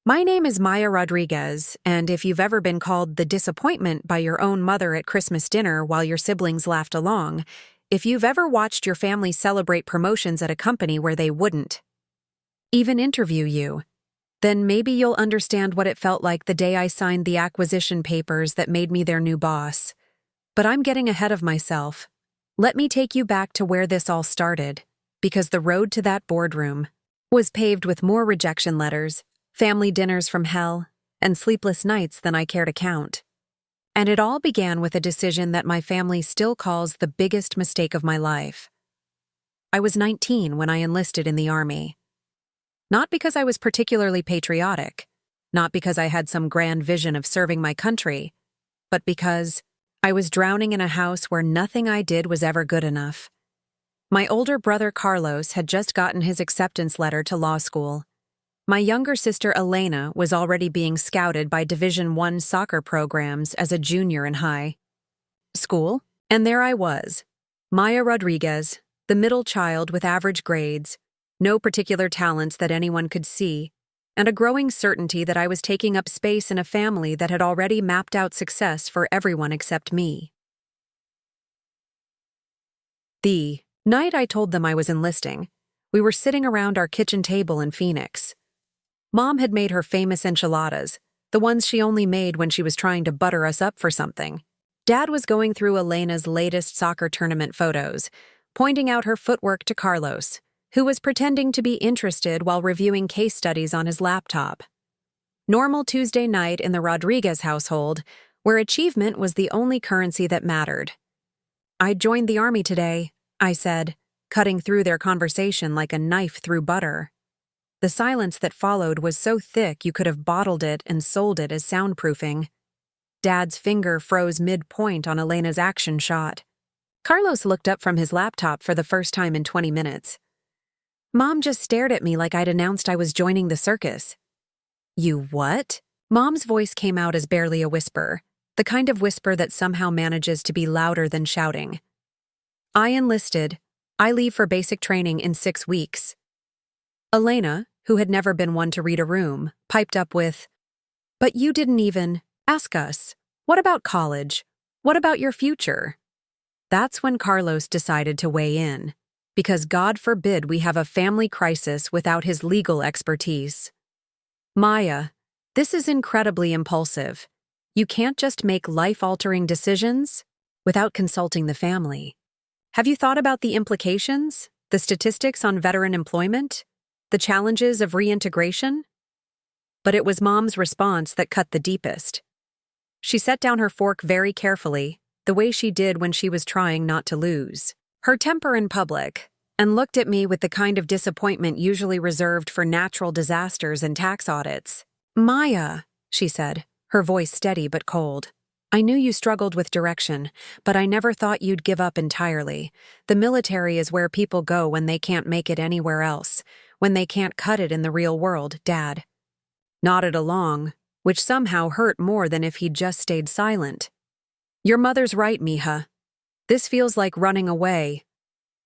My name is Maya Rodriguez, and if you've ever been called the disappointment by your own mother at Christmas dinner while your siblings laughed along, if you've ever watched your family celebrate promotions at a company where they wouldn't even interview you, then maybe you'll understand what it felt like the day I signed the acquisition papers that made me their new boss. But I'm getting ahead of myself. Let me take you back to where this all started, because the road to that boardroom was paved with more rejection letters, family dinners from hell, and sleepless nights than I care to count. And it all began with a decision that my family still calls the biggest mistake of my life. I was 19 when I enlisted in the Army. Not because I was particularly patriotic, not because I had some grand vision of serving my country, but because I was drowning in a house where nothing I did was ever good enough. My older brother Carlos had just gotten his acceptance letter to law school. My younger sister Elena was already being scouted by Division I soccer programs as a junior in high school, and there I was, Maya Rodriguez, the middle child with average grades, no particular talents that anyone could see, and a growing certainty that I was taking up space in a family that had already mapped out success for everyone except me. The night I told them I was enlisting, we were sitting around our kitchen table in Phoenix. Mom had made her famous enchiladas, the ones she only made when she was trying to butter us up for something. Dad was going through Elena's latest soccer tournament photos, pointing out her footwork to Carlos, who was pretending to be interested while reviewing case studies on his laptop. Normal Tuesday night in the Rodriguez household, where achievement was the only currency that mattered. "I joined the Army today," I said, cutting through their conversation like a knife through butter. The silence that followed was so thick you could have bottled it and sold it as soundproofing. Dad's finger froze mid-point on Elena's action shot. Carlos looked up from his laptop for the first time in 20 minutes. Mom just stared at me like I'd announced I was joining the circus. "You what?" Mom's voice came out as barely a whisper, the kind of whisper that somehow manages to be louder than shouting. "I enlisted. I leave for basic training in 6 weeks. Elena, who had never been one to read a room, piped up with, "But you didn't even ask us. What about college? What about your future?" That's when Carlos decided to weigh in, because God forbid we have a family crisis without his legal expertise. "Maya, this is incredibly impulsive. You can't just make life-altering decisions without consulting the family. Have you thought about the implications, the statistics on veteran employment, the challenges of reintegration?" But it was Mom's response that cut the deepest. She set down her fork very carefully, the way she did when she was trying not to lose her temper in public, and looked at me with the kind of disappointment usually reserved for natural disasters and tax audits. "Maya," she said, her voice steady but cold, "I knew you struggled with direction, but I never thought you'd give up entirely. The military is where people go when they can't make it anywhere else, when they can't cut it in the real world." Dad nodded along, which somehow hurt more than if he'd just stayed silent. "Your mother's right, mija. This feels like running away.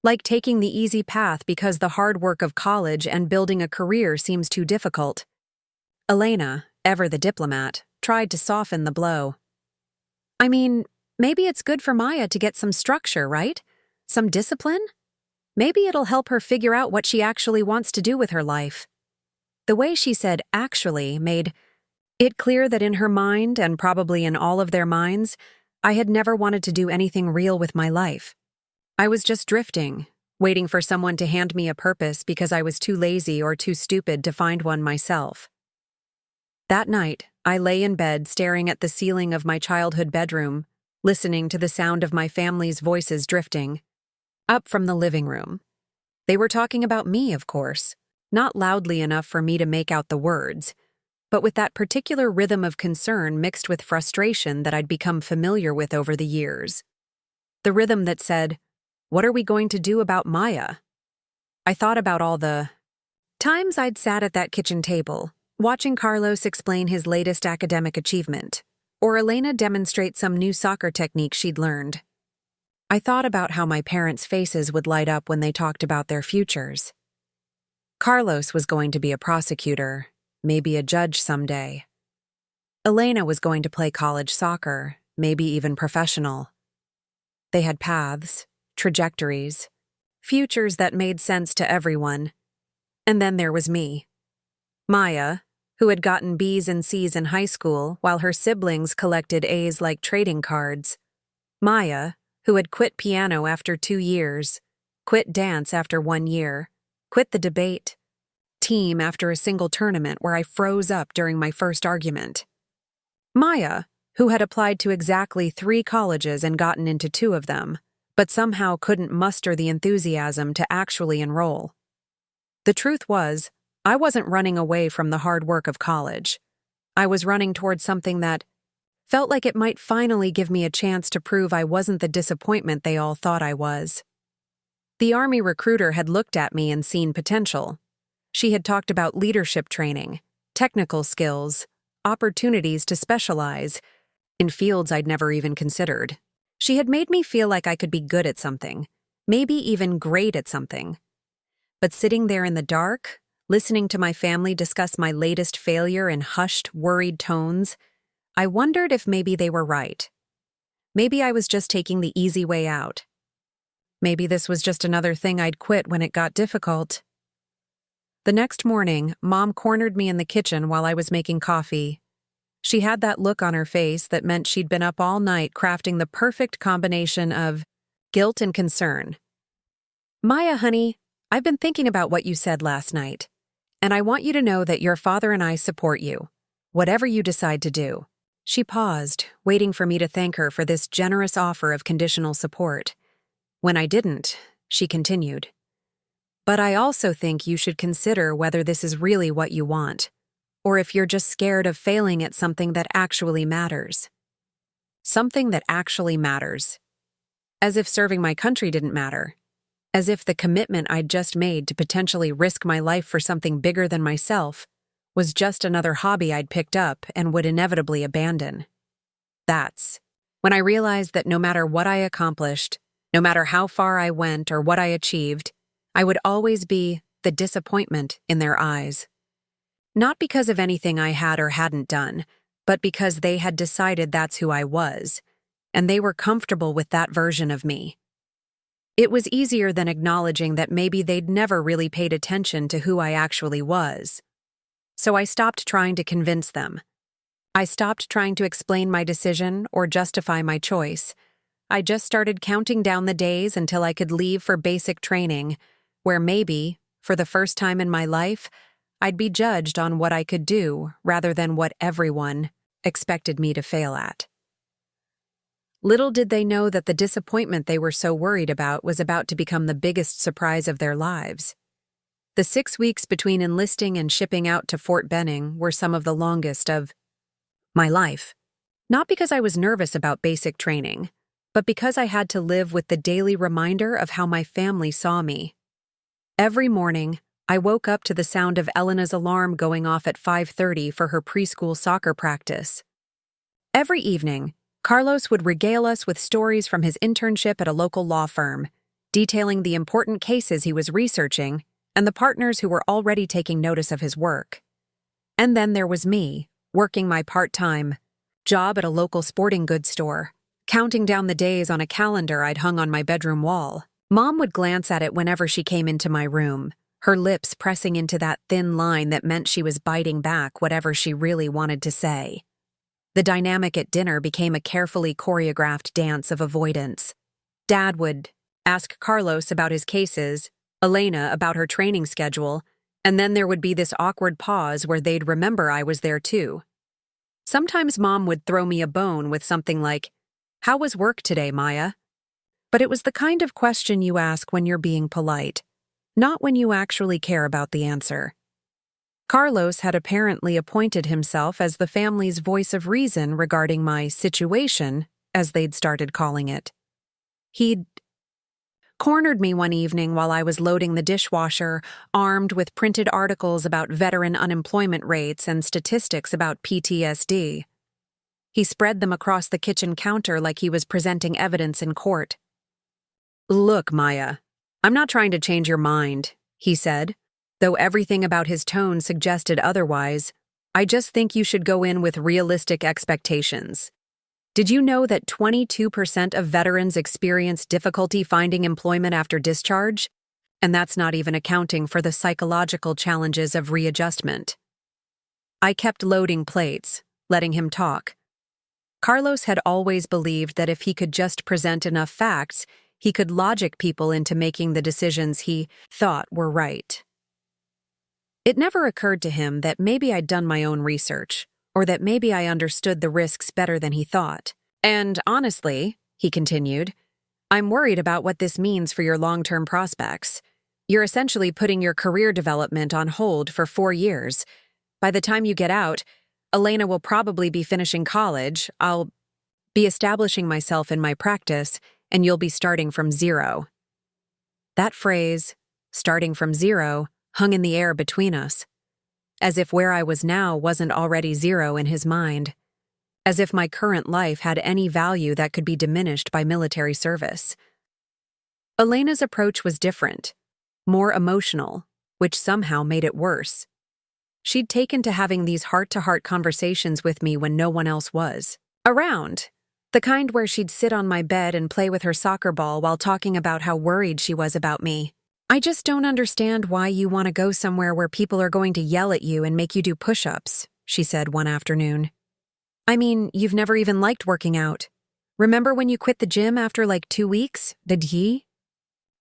Like taking the easy path because the hard work of college and building a career seems too difficult." Elena, ever the diplomat, tried to soften the blow. "I mean, maybe it's good for Maya to get some structure, right? Some discipline? Maybe it'll help her figure out what she actually wants to do with her life." The way she said "actually" made it clear that in her mind, and probably in all of their minds, I had never wanted to do anything real with my life. I was just drifting, waiting for someone to hand me a purpose because I was too lazy or too stupid to find one myself. That night, I lay in bed staring at the ceiling of my childhood bedroom, listening to the sound of my family's voices drifting up from the living room. They were talking about me, of course, not loudly enough for me to make out the words, but with that particular rhythm of concern mixed with frustration that I'd become familiar with over the years. The rhythm that said, "What are we going to do about Maya?" I thought about all the times I'd sat at that kitchen table, watching Carlos explain his latest academic achievement, or Elena demonstrate some new soccer technique she'd learned. I thought about how my parents' faces would light up when they talked about their futures. Carlos was going to be a prosecutor, maybe a judge someday. Elena was going to play college soccer, maybe even professional. They had paths, trajectories, futures that made sense to everyone. And then there was me. Maya, who had gotten B's and C's in high school while her siblings collected A's like trading cards. Maya, who had quit piano after 2 years, quit dance after 1 year, quit the debate team after a single tournament where I froze up during my first argument. Maya, who had applied to exactly 3 colleges and gotten into 2 of them, but somehow couldn't muster the enthusiasm to actually enroll. The truth was, I wasn't running away from the hard work of college. I was running towards something that felt like it might finally give me a chance to prove I wasn't the disappointment they all thought I was. The Army recruiter had looked at me and seen potential. She had talked about leadership training, technical skills, opportunities to specialize in fields I'd never even considered. She had made me feel like I could be good at something, maybe even great at something. But sitting there in the dark, listening to my family discuss my latest failure in hushed, worried tones, I wondered if maybe they were right. Maybe I was just taking the easy way out. Maybe this was just another thing I'd quit when it got difficult. The next morning, Mom cornered me in the kitchen while I was making coffee. She had that look on her face that meant she'd been up all night crafting the perfect combination of guilt and concern. "Maya, honey, I've been thinking about what you said last night, and I want you to know that your father and I support you, whatever you decide to do." She paused, waiting for me to thank her for this generous offer of conditional support. When I didn't, she continued, "But I also think you should consider whether this is really what you want, or if you're just scared of failing at something that actually matters." Something that actually matters. As if serving my country didn't matter. As if the commitment I'd just made to potentially risk my life for something bigger than myself was just another hobby I'd picked up and would inevitably abandon. That's when I realized that no matter what I accomplished, no matter how far I went or what I achieved, I would always be the disappointment in their eyes. Not because of anything I had or hadn't done, but because they had decided that's who I was, and they were comfortable with that version of me. It was easier than acknowledging that maybe they'd never really paid attention to who I actually was. So I stopped trying to convince them. I stopped trying to explain my decision or justify my choice. I just started counting down the days until I could leave for basic training, where maybe, for the first time in my life, I'd be judged on what I could do rather than what everyone expected me to fail at. Little did they know that the disappointment they were so worried about was about to become the biggest surprise of their lives. The 6 weeks between enlisting and shipping out to Fort Benning were some of the longest of my life. Not because I was nervous about basic training, but because I had to live with the daily reminder of how my family saw me. Every morning, I woke up to the sound of Elena's alarm going off at 5:30 for her preschool soccer practice. Every evening, Carlos would regale us with stories from his internship at a local law firm, detailing the important cases he was researching and the partners who were already taking notice of his work. And then there was me, working my part-time job at a local sporting goods store, counting down the days on a calendar I'd hung on my bedroom wall. Mom would glance at it whenever she came into my room, her lips pressing into that thin line that meant she was biting back whatever she really wanted to say. The dynamic at dinner became a carefully choreographed dance of avoidance. Dad would ask Carlos about his cases, Elena about her training schedule, and then there would be this awkward pause where they'd remember I was there too. Sometimes Mom would throw me a bone with something like, "How was work today, Maya?" But it was the kind of question you ask when you're being polite, not when you actually care about the answer. Carlos had apparently appointed himself as the family's voice of reason regarding my situation, as they'd started calling it. He'd cornered me one evening while I was loading the dishwasher, armed with printed articles about veteran unemployment rates and statistics about PTSD. He spread them across the kitchen counter like he was presenting evidence in court. "Look, Maya, I'm not trying to change your mind," he said, Though everything about his tone suggested otherwise, I just think you should go in with realistic expectations. Did you know that 22% of veterans experience difficulty finding employment after discharge? And that's not even accounting for the psychological challenges of readjustment. I kept loading plates, letting him talk. Carlos had always believed that if he could just present enough facts, he could logic people into making the decisions he thought were right. It never occurred to him that maybe I'd done my own research, or that maybe I understood the risks better than he thought. And honestly, he continued, I'm worried about what this means for your long-term prospects. You're essentially putting your career development on hold for 4 years. By the time you get out, Elena will probably be finishing college, I'll be establishing myself in my practice, and you'll be starting from zero. That phrase, starting from zero, hung in the air between us, as if where I was now wasn't already zero in his mind, as if my current life had any value that could be diminished by military service. Elena's approach was different, more emotional, which somehow made it worse. She'd taken to having these heart-to-heart conversations with me when no one else was around, the kind where she'd sit on my bed and play with her soccer ball while talking about how worried she was about me. I just don't understand why you want to go somewhere where people are going to yell at you and make you do push-ups, she said one afternoon. I mean, you've never even liked working out. Remember when you quit the gym after like 2 weeks, did he?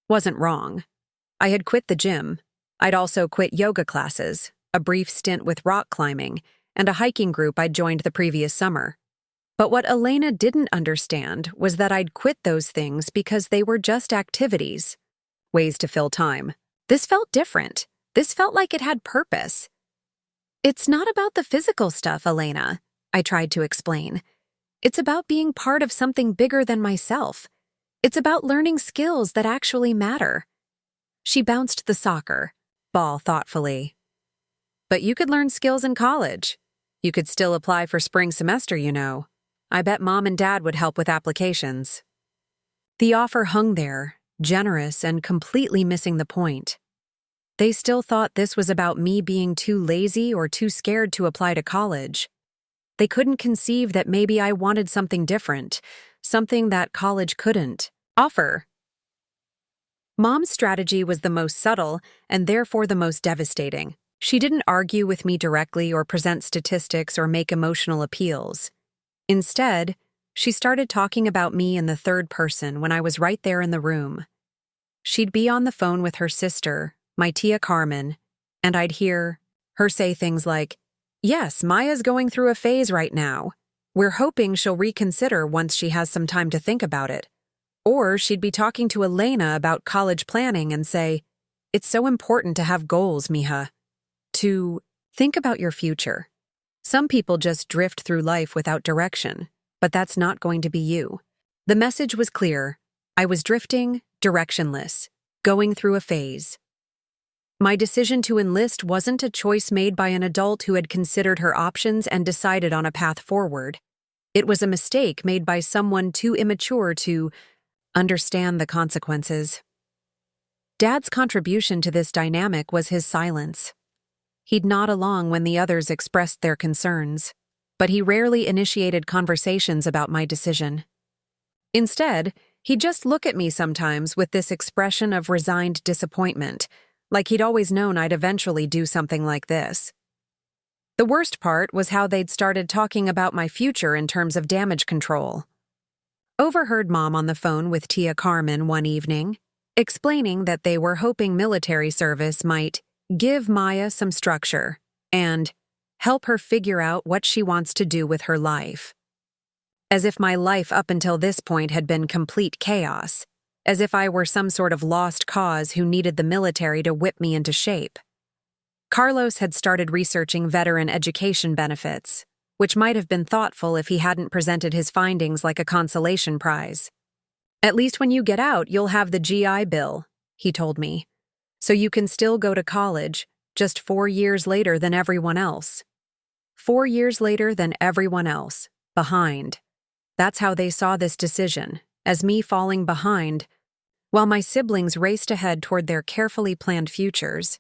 Wasn't wrong. I had quit the gym. I'd also quit yoga classes, a brief stint with rock climbing, and a hiking group I'd joined the previous summer. But what Elena didn't understand was that I'd quit those things because they were just activities. Ways to fill time. This felt different. This felt like it had purpose. It's not about the physical stuff, Elena, I tried to explain. It's about being part of something bigger than myself. It's about learning skills that actually matter. She bounced the soccer ball thoughtfully. But you could learn skills in college. You could still apply for spring semester, you know. I bet Mom and Dad would help with applications. The offer hung there, generous and completely missing the point. They still thought this was about me being too lazy or too scared to apply to college. They couldn't conceive that maybe I wanted something different, something that college couldn't offer. Mom's strategy was the most subtle and therefore the most devastating. She didn't argue with me directly or present statistics or make emotional appeals. Instead, she started talking about me in the third person when I was right there in the room. She'd be on the phone with her sister, my tia Carmen, and I'd hear her say things like, "Yes, Maya's going through a phase right now. We're hoping she'll reconsider once she has some time to think about it." Or she'd be talking to Elena about college planning and say, "It's so important to have goals, mija. To think about your future. Some people just drift through life without direction, but that's not going to be you." The message was clear. I was drifting, directionless, going through a phase. My decision to enlist wasn't a choice made by an adult who had considered her options and decided on a path forward. It was a mistake made by someone too immature to understand the consequences. Dad's contribution to this dynamic was his silence. He'd nod along when the others expressed their concerns, but he rarely initiated conversations about my decision. Instead, he'd just look at me sometimes with this expression of resigned disappointment, like he'd always known I'd eventually do something like this. The worst part was how they'd started talking about my future in terms of damage control. Overheard Mom on the phone with Tia Carmen one evening, explaining that they were hoping military service might give Maya some structure and help her figure out what she wants to do with her life. As if my life up until this point had been complete chaos, as if I were some sort of lost cause who needed the military to whip me into shape. Carlos had started researching veteran education benefits, which might have been thoughtful if he hadn't presented his findings like a consolation prize. "At least when you get out, you'll have the GI Bill," he told me. "So you can still go to college, just 4 years later than everyone else." 4 years later than everyone else, behind. That's how they saw this decision, as me falling behind, while my siblings raced ahead toward their carefully planned futures.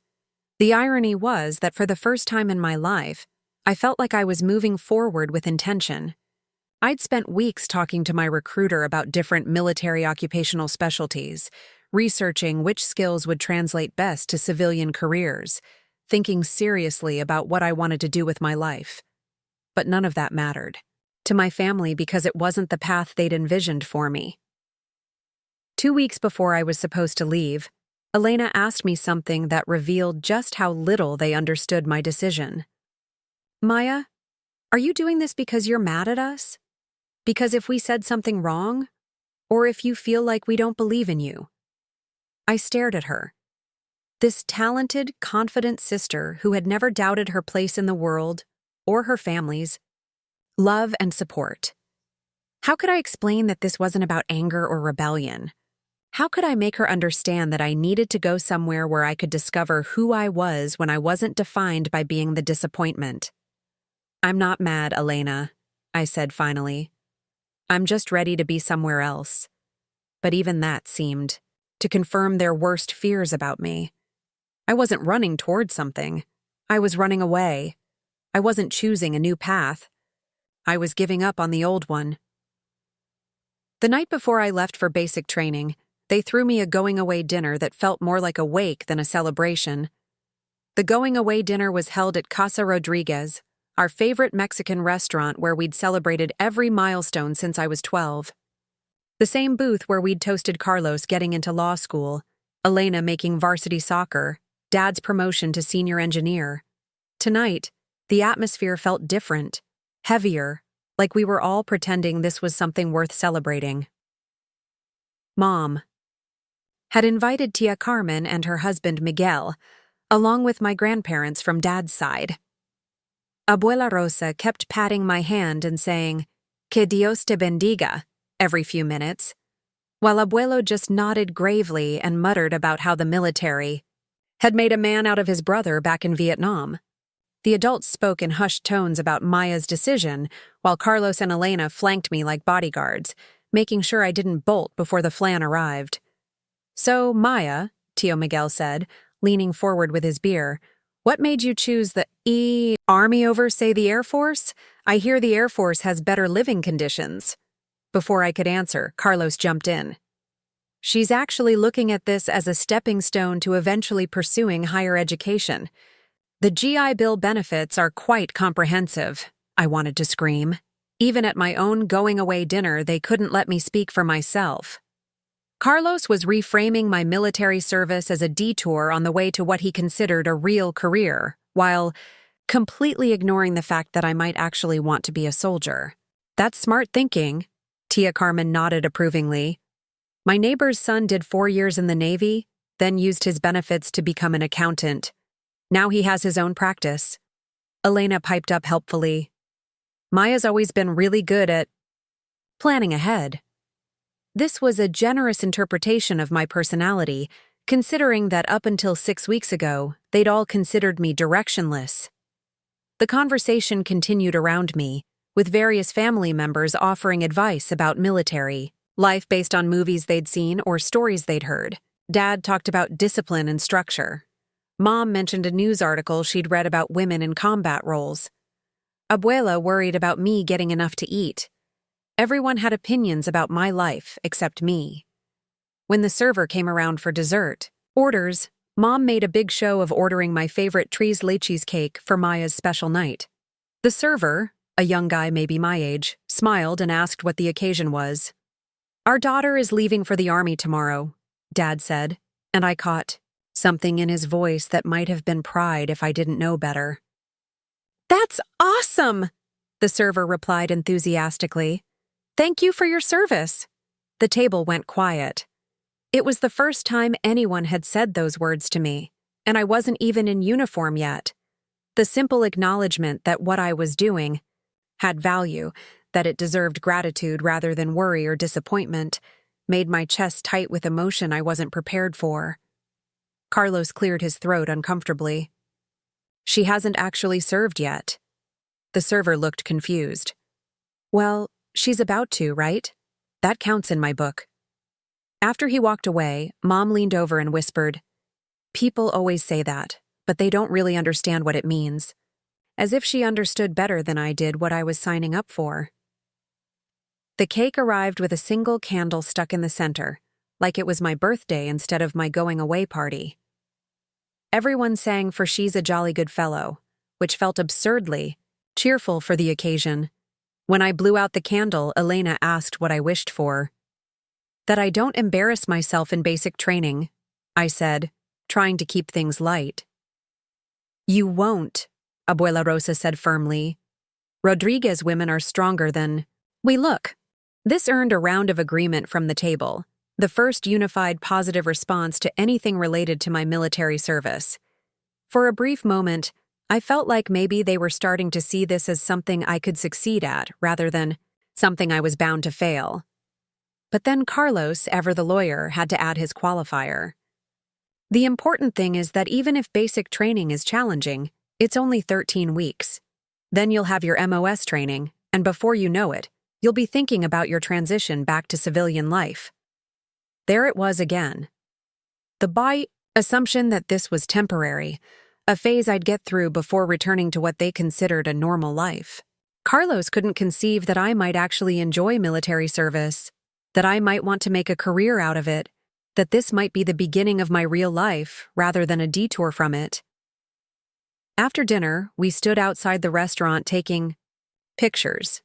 The irony was that for the first time in my life, I felt like I was moving forward with intention. I'd spent weeks talking to my recruiter about different military occupational specialties, researching which skills would translate best to civilian careers, thinking seriously about what I wanted to do with my life. But none of that mattered to my family because it wasn't the path they'd envisioned for me. 2 weeks before I was supposed to leave, Elena asked me something that revealed just how little they understood my decision. "Maya, are you doing this because you're mad at us? Because if we said something wrong? Or if you feel like we don't believe in you?" I stared at her. This talented, confident sister who had never doubted her place in the world, or her family's, love and support. How could I explain that this wasn't about anger or rebellion? How could I make her understand that I needed to go somewhere where I could discover who I was when I wasn't defined by being the disappointment? "I'm not mad, Elena," I said finally. "I'm just ready to be somewhere else." But even that seemed to confirm their worst fears about me. I wasn't running toward something. I was running away. I wasn't choosing a new path. I was giving up on the old one. The night before I left for basic training, they threw me a going-away dinner that felt more like a wake than a celebration. The going-away dinner was held at Casa Rodriguez, our favorite Mexican restaurant where we'd celebrated every milestone since I was 12. The same booth where we'd toasted Carlos getting into law school, Elena making varsity soccer, Dad's promotion to senior engineer. Tonight, the atmosphere felt different, heavier, like we were all pretending this was something worth celebrating. Mom had invited Tia Carmen and her husband Miguel, along with my grandparents from Dad's side. Abuela Rosa kept patting my hand and saying, "Que Dios te bendiga," every few minutes, while Abuelo just nodded gravely and muttered about how the military had made a man out of his brother back in Vietnam. The adults spoke in hushed tones about Maya's decision, while Carlos and Elena flanked me like bodyguards, making sure I didn't bolt before the flan arrived. "So, Maya," Tio Miguel said, leaning forward with his beer, "what made you choose the Army over, say, the Air Force? I hear the Air Force has better living conditions." Before I could answer, Carlos jumped in. "She's actually looking at this as a stepping stone to eventually pursuing higher education. The GI Bill benefits are quite comprehensive," I wanted to scream. Even at my own going-away dinner, they couldn't let me speak for myself. Carlos was reframing my military service as a detour on the way to what he considered a real career, while completely ignoring the fact that I might actually want to be a soldier. "That's smart thinking," Tia Carmen nodded approvingly. "My neighbor's son did 4 years in the Navy, then used his benefits to become an accountant. Now he has his own practice." Elena piped up helpfully. "Maya's always been really good at planning ahead." This was a generous interpretation of my personality, considering that up until 6 weeks ago, they'd all considered me directionless. The conversation continued around me, with various family members offering advice about military life based on movies they'd seen or stories they'd heard. Dad talked about discipline and structure. Mom mentioned a news article she'd read about women in combat roles. Abuela worried about me getting enough to eat. Everyone had opinions about my life except me. When the server came around for dessert orders, Mom made a big show of ordering my favorite tres leches cake for Maya's special night. The server, a young guy maybe my age, smiled and asked what the occasion was. "Our daughter is leaving for the army tomorrow," Dad said, and I caught something in his voice that might have been pride if I didn't know better. "That's awesome!" the server replied enthusiastically. "Thank you for your service." The table went quiet. It was the first time anyone had said those words to me, and I wasn't even in uniform yet. The simple acknowledgement that what I was doing had value, that it deserved gratitude rather than worry or disappointment, made my chest tight with emotion I wasn't prepared for. Carlos cleared his throat uncomfortably. "She hasn't actually served yet." The server looked confused. "Well, she's about to, right? That counts in my book." After he walked away, Mom leaned over and whispered, "People always say that, but they don't really understand what it means. As if she understood better than I did what I was signing up for. The cake arrived with a single candle stuck in the center, like it was my birthday instead of my going-away party. Everyone sang for She's a Jolly Good Fellow, which felt absurdly cheerful for the occasion. When I blew out the candle, Elena asked what I wished for. That I don't embarrass myself in basic training, I said, trying to keep things light. You won't, Abuela Rosa said firmly. Rodriguez women are stronger than we look. This earned a round of agreement from the table, the first unified positive response to anything related to my military service. For a brief moment, I felt like maybe they were starting to see this as something I could succeed at rather than something I was bound to fail. But then Carlos, ever the lawyer, had to add his qualifier. The important thing is that even if basic training is challenging, it's only 13 weeks. Then you'll have your MOS training, and before you know it, you'll be thinking about your transition back to civilian life. There it was again. The assumption that this was temporary, a phase I'd get through before returning to what they considered a normal life. Carlos couldn't conceive that I might actually enjoy military service, that I might want to make a career out of it, that this might be the beginning of my real life rather than a detour from it. After dinner, we stood outside the restaurant taking pictures.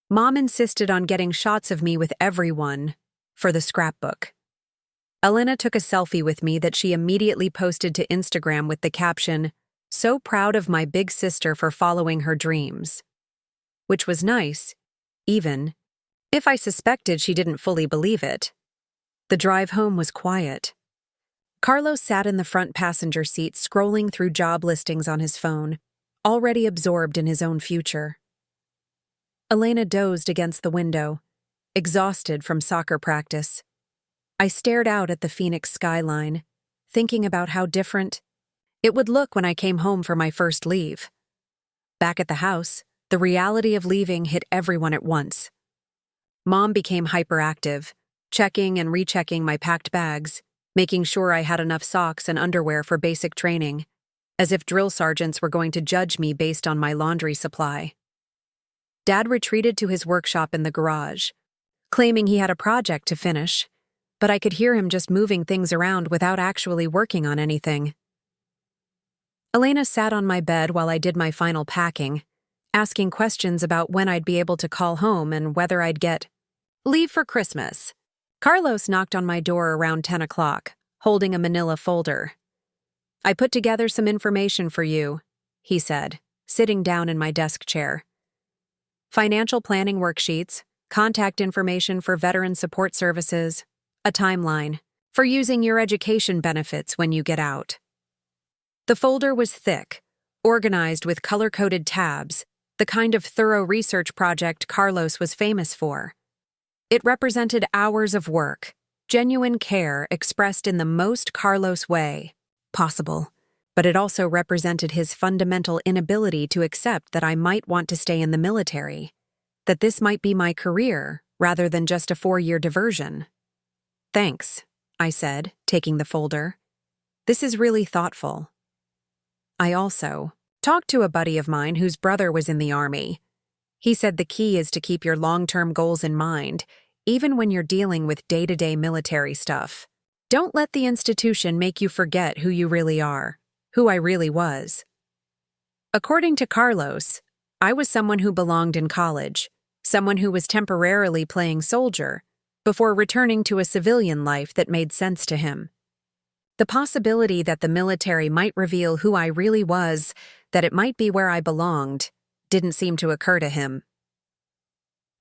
Mom insisted on getting shots of me with everyone for the scrapbook. Elena took a selfie with me that she immediately posted to Instagram with the caption, "So proud of my big sister for following her dreams." Which was nice, even if I suspected she didn't fully believe it. The drive home was quiet. Carlos sat in the front passenger seat scrolling through job listings on his phone, already absorbed in his own future. Elena dozed against the window, exhausted from soccer practice. I stared out at the Phoenix skyline, thinking about how different it would look when I came home for my first leave. Back at the house, the reality of leaving hit everyone at once. Mom became hyperactive, checking and rechecking my packed bags, making sure I had enough socks and underwear for basic training, as if drill sergeants were going to judge me based on my laundry supply. Dad retreated to his workshop in the garage, claiming he had a project to finish, but I could hear him just moving things around without actually working on anything. Elena sat on my bed while I did my final packing, asking questions about when I'd be able to call home and whether I'd get leave for Christmas. Carlos knocked on my door around 10 o'clock, holding a manila folder. "I put together some information for you," he said, sitting down in my desk chair. "Financial planning worksheets, contact information for veteran support services, a timeline for using your education benefits when you get out." The folder was thick, organized with color-coded tabs, the kind of thorough research project Carlos was famous for. It represented hours of work, genuine care expressed in the most Carlos way possible, but it also represented his fundamental inability to accept that I might want to stay in the military, that this might be my career rather than just a 4-year diversion. "Thanks," I said, taking the folder. "This is really thoughtful." I also talked to a buddy of mine whose brother was in the Army. He said the key is to keep your long-term goals in mind, even when you're dealing with day-to-day military stuff. Don't let the institution make you forget who you really are, who I really was. According to Carlos, I was someone who belonged in college, someone who was temporarily playing soldier, before returning to a civilian life that made sense to him. The possibility that the military might reveal who I really was, that it might be where I belonged, didn't seem to occur to him.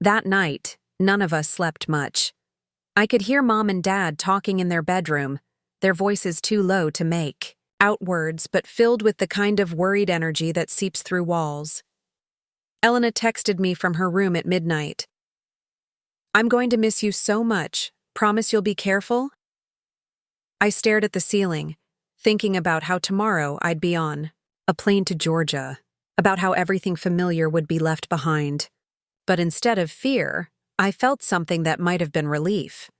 That night, none of us slept much. I could hear Mom and Dad talking in their bedroom, their voices too low to make out words but filled with the kind of worried energy that seeps through walls. Elena texted me from her room at midnight. "I'm going to miss you so much. Promise you'll be careful?" I stared at the ceiling, thinking about how tomorrow I'd be on a plane to Georgia, about how everything familiar would be left behind. But instead of fear, I felt something that might have been relief.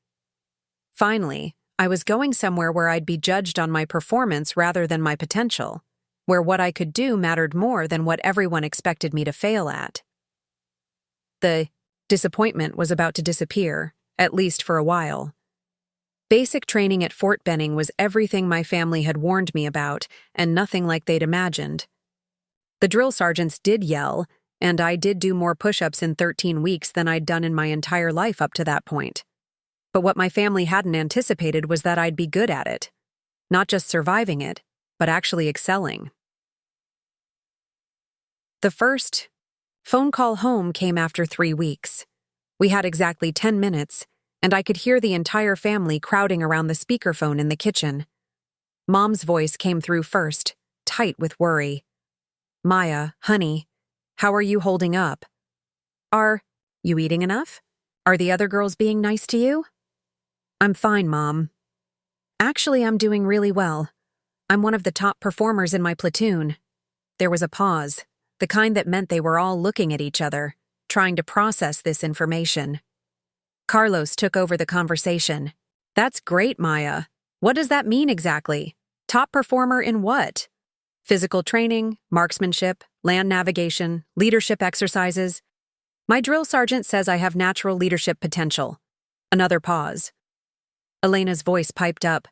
Finally, I was going somewhere where I'd be judged on my performance rather than my potential, where what I could do mattered more than what everyone expected me to fail at. The disappointment was about to disappear, at least for a while. Basic training at Fort Benning was everything my family had warned me about, and nothing like they'd imagined. The drill sergeants did yell, and I did do more push-ups in 13 weeks than I'd done in my entire life up to that point. But what my family hadn't anticipated was that I'd be good at it. Not just surviving it, but actually excelling. The first phone call home came after 3 weeks. We had exactly 10 minutes, and I could hear the entire family crowding around the speakerphone in the kitchen. Mom's voice came through first, tight with worry. "Maya, honey, how are you holding up? Are you eating enough? Are the other girls being nice to you?" "I'm fine, Mom. Actually, I'm doing really well. I'm one of the top performers in my platoon." There was a pause, the kind that meant they were all looking at each other, trying to process this information. Carlos took over the conversation. "That's great, Maya. What does that mean exactly? Top performer in what? Physical training, marksmanship, land navigation, leadership exercises?" "My drill sergeant says I have natural leadership potential." Another pause. Elena's voice piped up.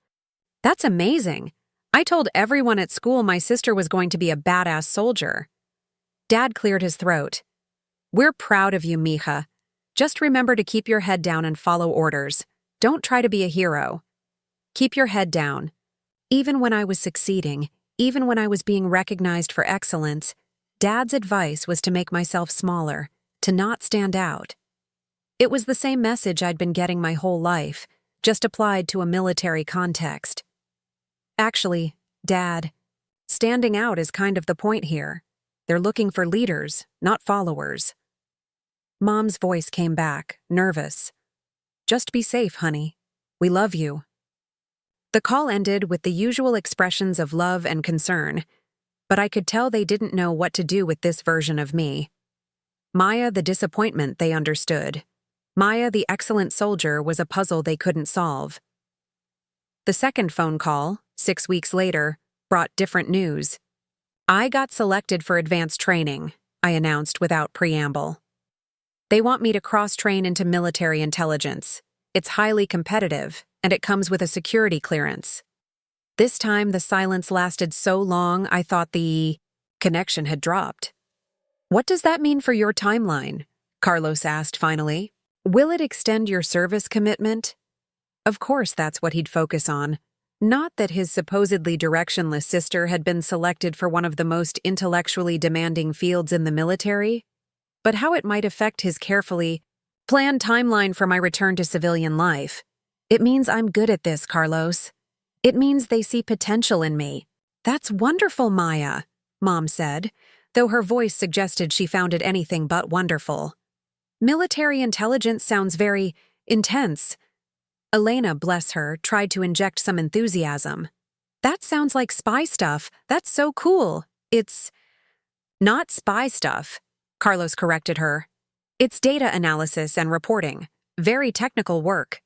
"That's amazing. I told everyone at school my sister was going to be a badass soldier." Dad cleared his throat. "We're proud of you, mija. Just remember to keep your head down and follow orders. Don't try to be a hero. Keep your head down." Even when I was succeeding, even when I was being recognized for excellence, Dad's advice was to make myself smaller, to not stand out. It was the same message I'd been getting my whole life, just applied to a military context. Actually, Dad, standing out is kind of the point here. They're looking for leaders, not followers. Mom's voice came back, nervous. "Just be safe, honey. We love you." The call ended with the usual expressions of love and concern, but I could tell they didn't know what to do with this version of me. Maya, the disappointment, they understood. Maya, the excellent soldier, was a puzzle they couldn't solve. The second phone call, 6 weeks later, brought different news. "I got selected for advanced training," I announced without preamble. "They want me to cross-train into military intelligence. It's highly competitive, and it comes with a security clearance." This time the silence lasted so long I thought the connection had dropped. "What does that mean for your timeline?" Carlos asked finally. "Will it extend your service commitment?" Of course that's what he'd focus on. Not that his supposedly directionless sister had been selected for one of the most intellectually demanding fields in the military, but how it might affect his carefully planned timeline for my return to civilian life. "It means I'm good at this, Carlos. It means they see potential in me." "That's wonderful, Maya," Mom said, though her voice suggested she found it anything but wonderful. "Military intelligence sounds very intense." Elena, bless her, tried to inject some enthusiasm. "That sounds like spy stuff. That's so cool." "It's not spy stuff," Carlos corrected her. "It's data analysis and reporting. Very technical work."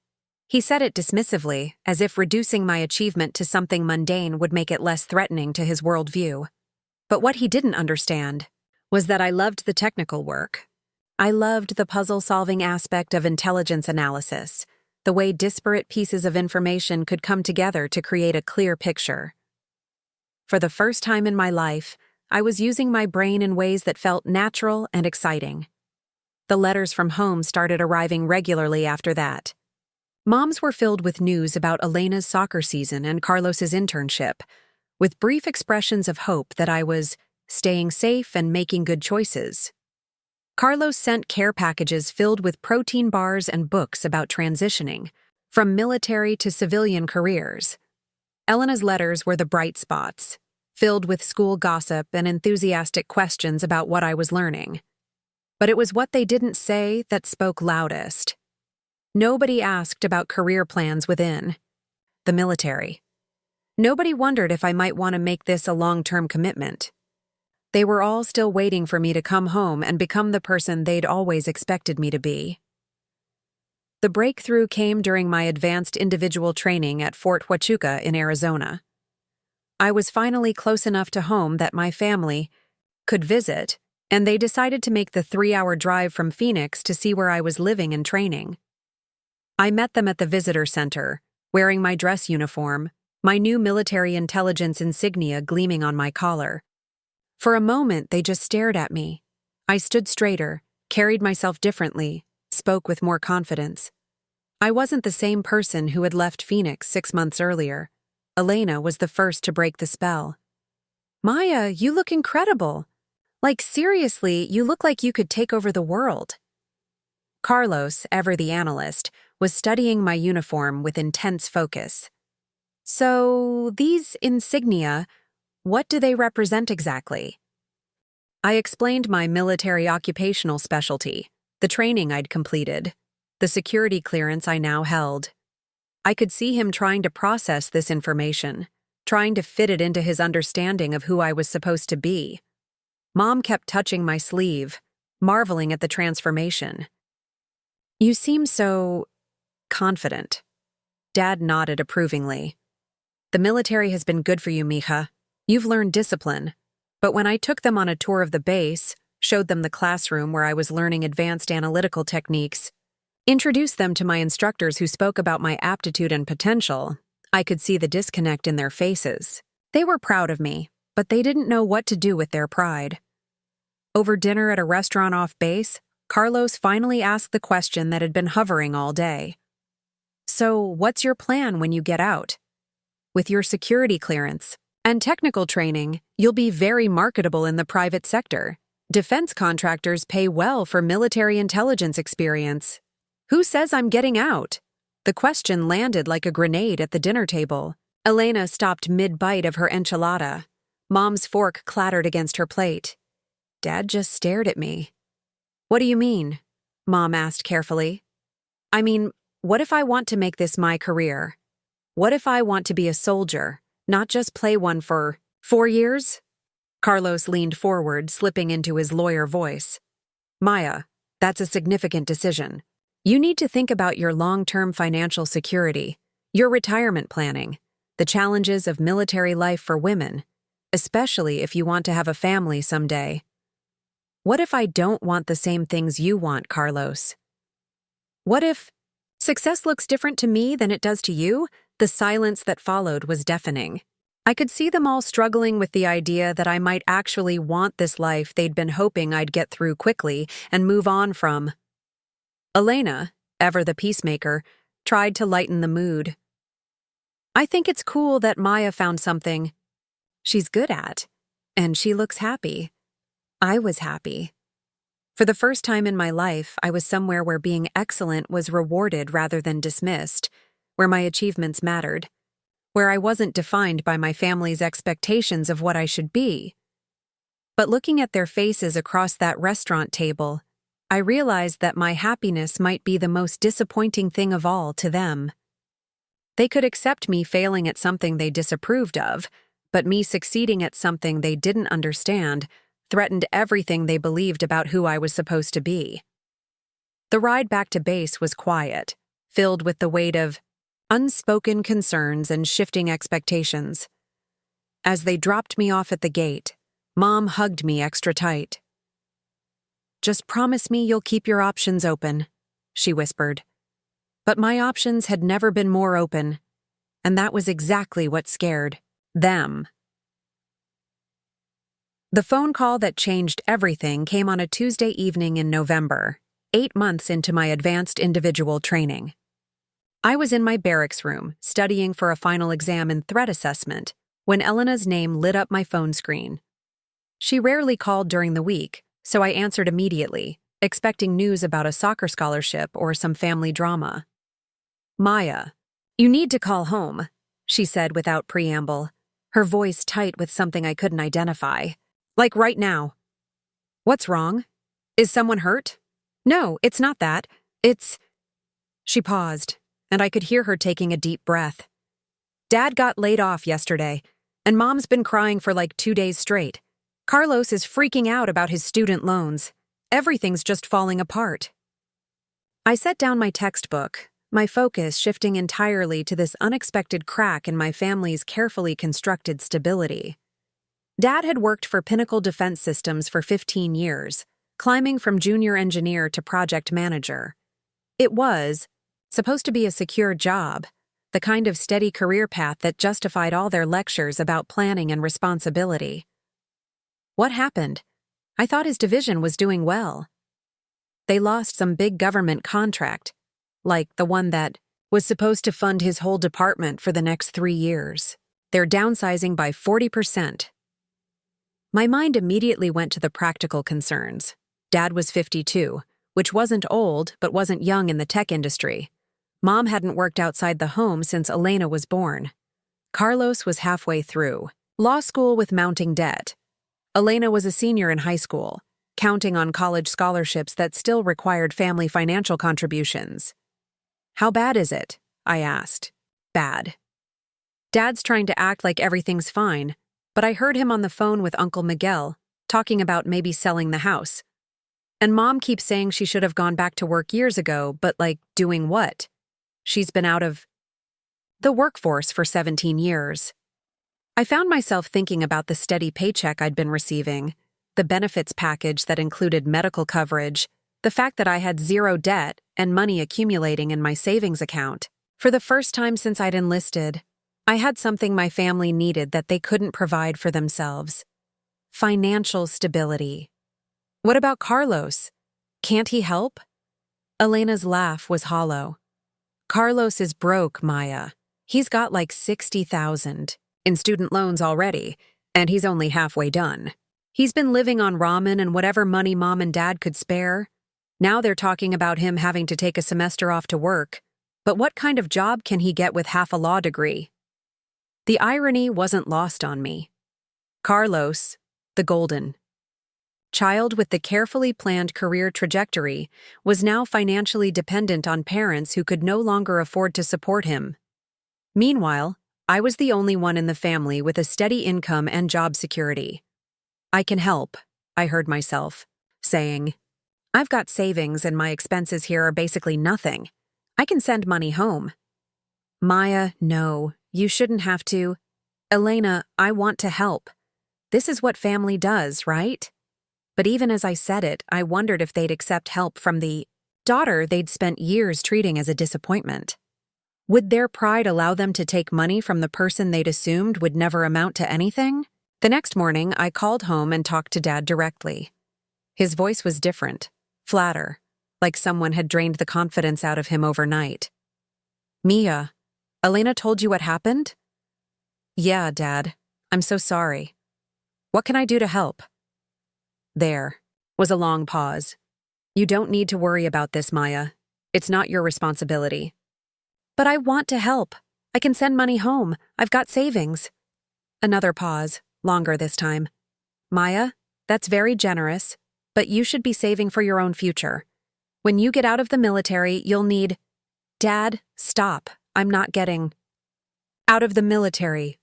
He said it dismissively, as if reducing my achievement to something mundane would make it less threatening to his worldview. But what he didn't understand was that I loved the technical work. I loved the puzzle-solving aspect of intelligence analysis, the way disparate pieces of information could come together to create a clear picture. For the first time in my life, I was using my brain in ways that felt natural and exciting. The letters from home started arriving regularly after that. Moms were filled with news about Elena's soccer season and Carlos's internship, with brief expressions of hope that I was staying safe and making good choices. Carlos sent care packages filled with protein bars and books about transitioning from military to civilian careers. Elena's letters were the bright spots, filled with school gossip and enthusiastic questions about what I was learning. But it was what they didn't say that spoke loudest. Nobody asked about career plans within the military. Nobody wondered if I might want to make this a long-term commitment. They were all still waiting for me to come home and become the person they'd always expected me to be. The breakthrough came during my advanced individual training at Fort Huachuca in Arizona. I was finally close enough to home that my family could visit, and they decided to make the 3-hour drive from Phoenix to see where I was living and training. I met them at the visitor center, wearing my dress uniform, my new military intelligence insignia gleaming on my collar. For a moment, they just stared at me. I stood straighter, carried myself differently, spoke with more confidence. I wasn't the same person who had left Phoenix 6 months earlier. Elena was the first to break the spell. "Maya, you look incredible. Like, seriously, you look like you could take over the world." Carlos, ever the analyst, was studying my uniform with intense focus. "So, these insignia, what do they represent exactly?" I explained my military occupational specialty, the training I'd completed, the security clearance I now held. I could see him trying to process this information, trying to fit it into his understanding of who I was supposed to be. Mom kept touching my sleeve, marveling at the transformation. "You seem so confident." Dad nodded approvingly. "The military has been good for you, mija. You've learned discipline." But when I took them on a tour of the base, showed them the classroom where I was learning advanced analytical techniques, introduced them to my instructors who spoke about my aptitude and potential, I could see the disconnect in their faces. They were proud of me, but they didn't know what to do with their pride. Over dinner at a restaurant off base, Carlos finally asked the question that had been hovering all day. "So, what's your plan when you get out? With your security clearance and technical training, you'll be very marketable in the private sector. Defense contractors pay well for military intelligence experience. Who says I'm getting out?" The question landed like a grenade at the dinner table. Elena stopped mid-bite of her enchilada. Mom's fork clattered against her plate. Dad just stared at me. "What do you mean?" Mom asked carefully. "I mean, what if I want to make this my career? What if I want to be a soldier, not just play one for 4 years? Carlos leaned forward, slipping into his lawyer voice. "Maya, that's a significant decision. You need to think about your long-term financial security, your retirement planning, the challenges of military life for women, especially if you want to have a family someday." "What if I don't want the same things you want, Carlos? What if success looks different to me than it does to you?" The silence that followed was deafening. I could see them all struggling with the idea that I might actually want this life they'd been hoping I'd get through quickly and move on from. Elena, ever the peacemaker, tried to lighten the mood. "I think it's cool that Maya found something she's good at, and she looks happy." I was happy. For the first time in my life, I was somewhere where being excellent was rewarded rather than dismissed, where my achievements mattered, where I wasn't defined by my family's expectations of what I should be. But looking at their faces across that restaurant table, I realized that my happiness might be the most disappointing thing of all to them. They could accept me failing at something they disapproved of, but me succeeding at something they didn't understand threatened everything they believed about who I was supposed to be. The ride back to base was quiet, filled with the weight of unspoken concerns and shifting expectations. As they dropped me off at the gate, Mom hugged me extra tight. "Just promise me you'll keep your options open," she whispered. But my options had never been more open, and that was exactly what scared them. The phone call that changed everything came on a Tuesday evening in November, 8 months into my advanced individual training. I was in my barracks room, studying for a final exam in threat assessment, when Elena's name lit up my phone screen. She rarely called during the week, so I answered immediately, expecting news about a soccer scholarship or some family drama. "Maya, you need to call home," she said without preamble, her voice tight with something I couldn't identify. "Like right now." "What's wrong? Is someone hurt?" "No, it's not that. It's—" She paused, and I could hear her taking a deep breath. "Dad got laid off yesterday, and Mom's been crying for like 2 days straight. Carlos is freaking out about his student loans. Everything's just falling apart." I set down my textbook, my focus shifting entirely to this unexpected crack in my family's carefully constructed stability. Dad had worked for Pinnacle Defense Systems for 15 years, climbing from junior engineer to project manager. It was supposed to be a secure job, the kind of steady career path that justified all their lectures about planning and responsibility. What happened? I thought his division was doing well. They lost some big government contract, like the one that was supposed to fund his whole department for the next 3 years. They're downsizing by 40%. My mind immediately went to the practical concerns. Dad was 52, which wasn't old but wasn't young in the tech industry. Mom hadn't worked outside the home since Elena was born. Carlos was halfway through law school with mounting debt. Elena was a senior in high school, counting on college scholarships that still required family financial contributions. "How bad is it?" I asked. "Bad." Dad's trying to act like everything's fine, but I heard him on the phone with Uncle Miguel, talking about maybe selling the house. And Mom keeps saying she should have gone back to work years ago, but doing what? She's been out of the workforce for 17 years. I found myself thinking about the steady paycheck I'd been receiving, the benefits package that included medical coverage, the fact that I had zero debt and money accumulating in my savings account. For the first time since I'd enlisted, I had something my family needed that they couldn't provide for themselves: financial stability. What about Carlos? Can't he help? Elena's laugh was hollow. Carlos is broke, Maya. He's got 60,000 in student loans already, and he's only halfway done. He's been living on ramen and whatever money Mom and Dad could spare. Now they're talking about him having to take a semester off to work. But what kind of job can he get with half a law degree? The irony wasn't lost on me. Carlos, the golden child with the carefully planned career trajectory, was now financially dependent on parents who could no longer afford to support him. Meanwhile, I was the only one in the family with a steady income and job security. "I can help," I heard myself saying. "I've got savings and my expenses here are basically nothing. I can send money home." "Maya, no, you shouldn't have to." "Elena, I want to help. This is what family does, right?" But even as I said it, I wondered if they'd accept help from the daughter they'd spent years treating as a disappointment. Would their pride allow them to take money from the person they'd assumed would never amount to anything? The next morning, I called home and talked to Dad directly. His voice was different, flatter, like someone had drained the confidence out of him overnight. "Mia, Elena told you what happened?" "Yeah, Dad. I'm so sorry. What can I do to help?" There was a long pause. "You don't need to worry about this, Maya. It's not your responsibility." "But I want to help. I can send money home. I've got savings." Another pause, longer this time. "Maya, that's very generous, but you should be saving for your own future. When you get out of the military, you'll need—" "Dad, stop. I'm not getting out of the military.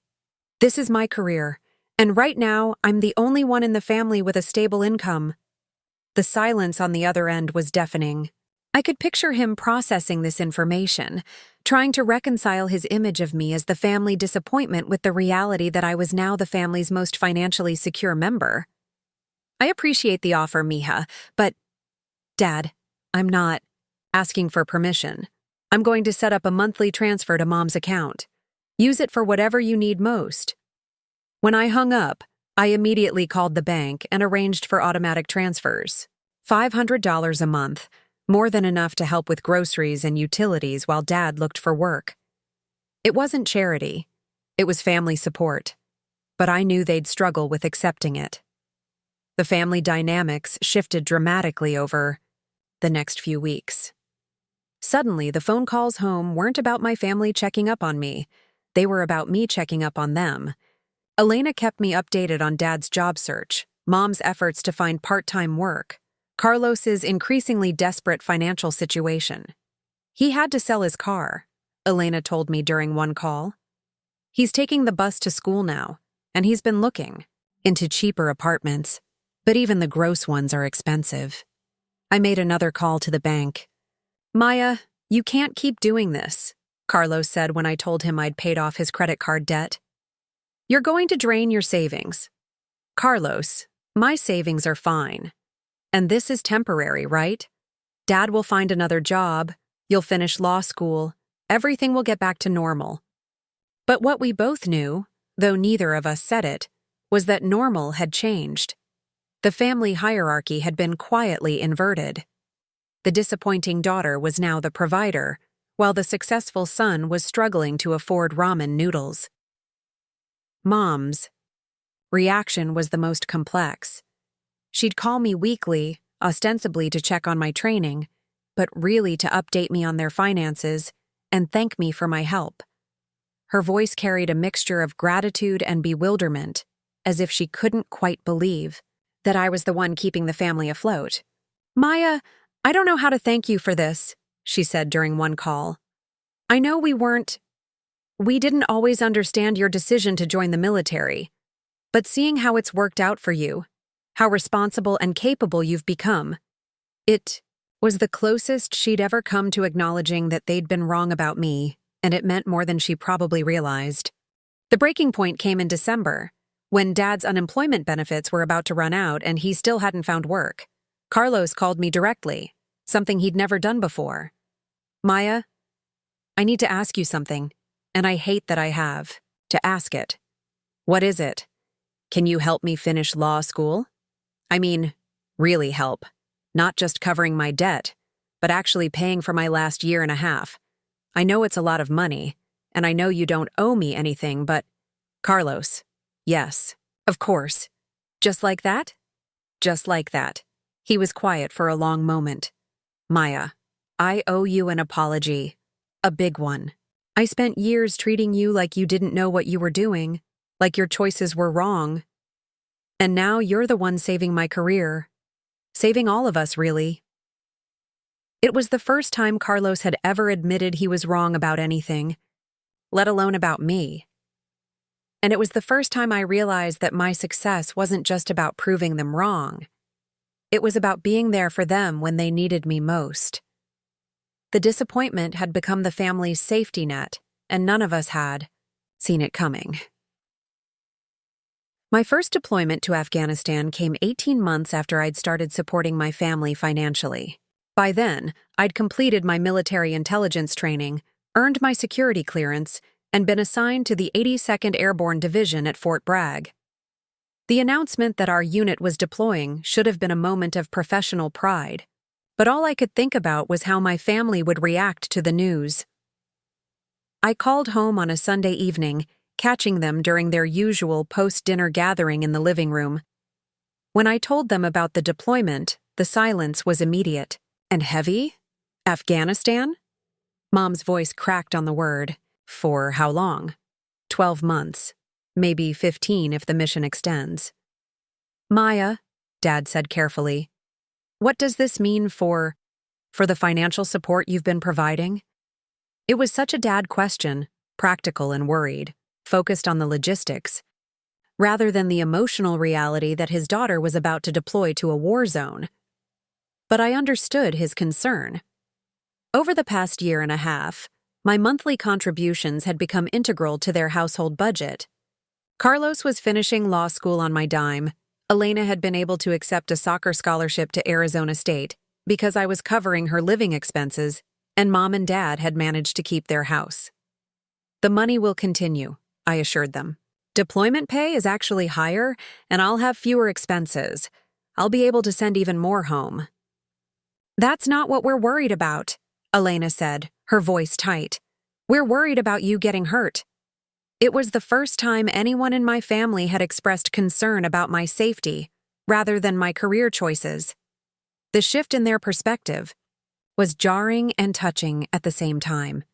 This is my career, and right now I'm the only one in the family with a stable income." The silence on the other end was deafening. I could picture him processing this information, trying to reconcile his image of me as the family disappointment with the reality that I was now the family's most financially secure member. "I appreciate the offer, Mija, but—" "Dad, I'm not asking for permission. I'm going to set up a monthly transfer to Mom's account. Use it for whatever you need most." When I hung up, I immediately called the bank and arranged for automatic transfers. $500 a month, more than enough to help with groceries and utilities while Dad looked for work. It wasn't charity. It was family support. But I knew they'd struggle with accepting it. The family dynamics shifted dramatically over the next few weeks. Suddenly, the phone calls home weren't about my family checking up on me. They were about me checking up on them. Elena kept me updated on Dad's job search, Mom's efforts to find part-time work, Carlos's increasingly desperate financial situation. He had to sell his car, Elena told me during one call. He's taking the bus to school now, and he's been looking into cheaper apartments, but even the gross ones are expensive. I made another call to the bank. Maya, you can't keep doing this, Carlos said when I told him I'd paid off his credit card debt. You're going to drain your savings. Carlos, my savings are fine. And this is temporary, right? Dad will find another job, you'll finish law school, everything will get back to normal. But what we both knew, though neither of us said it, was that normal had changed. The family hierarchy had been quietly inverted. The disappointing daughter was now the provider, while the successful son was struggling to afford ramen noodles. Mom's reaction was the most complex. She'd call me weekly, ostensibly to check on my training, but really to update me on their finances and thank me for my help. Her voice carried a mixture of gratitude and bewilderment, as if she couldn't quite believe that I was the one keeping the family afloat. Maya, I don't know how to thank you for this, she said during one call. I know we didn't always understand your decision to join the military, but seeing how it's worked out for you, how responsible and capable you've become, it was the closest she'd ever come to acknowledging that they'd been wrong about me, and it meant more than she probably realized. The breaking point came in December, when Dad's unemployment benefits were about to run out and he still hadn't found work. Carlos called me directly, something he'd never done before. Maya, I need to ask you something, and I hate that I have to ask it. What is it? Can you help me finish law school? I mean, really help. Not just covering my debt, but actually paying for my last year and a half. I know it's a lot of money, and I know you don't owe me anything, but… Carlos, yes, of course. Just like that? Just like that. He was quiet for a long moment. Maya, I owe you an apology. A big one. I spent years treating you like you didn't know what you were doing, like your choices were wrong. And now you're the one saving my career. Saving all of us, really. It was the first time Carlos had ever admitted he was wrong about anything, let alone about me. And it was the first time I realized that my success wasn't just about proving them wrong. It was about being there for them when they needed me most. The disappointment had become the family's safety net, and none of us had seen it coming. My first deployment to Afghanistan came 18 months after I'd started supporting my family financially. By then, I'd completed my military intelligence training, earned my security clearance, and been assigned to the 82nd Airborne Division at Fort Bragg. The announcement that our unit was deploying should have been a moment of professional pride, but all I could think about was how my family would react to the news. I called home on a Sunday evening, catching them during their usual post-dinner gathering in the living room. When I told them about the deployment, the silence was immediate. And heavy? Afghanistan? Mom's voice cracked on the word. For how long? 12 months. Maybe 15 if the mission extends. Maya, Dad said carefully, what does this mean for the financial support you've been providing? It was such a dad question, practical and worried, focused on the logistics, rather than the emotional reality that his daughter was about to deploy to a war zone. But I understood his concern. Over the past year and a half, my monthly contributions had become integral to their household budget. Carlos was finishing law school on my dime. Elena had been able to accept a soccer scholarship to Arizona State because I was covering her living expenses, and Mom and Dad had managed to keep their house. The money will continue, I assured them. Deployment pay is actually higher, and I'll have fewer expenses. I'll be able to send even more home. That's not what we're worried about, Elena said, her voice tight. We're worried about you getting hurt. It was the first time anyone in my family had expressed concern about my safety, rather than my career choices. The shift in their perspective was jarring and touching at the same time.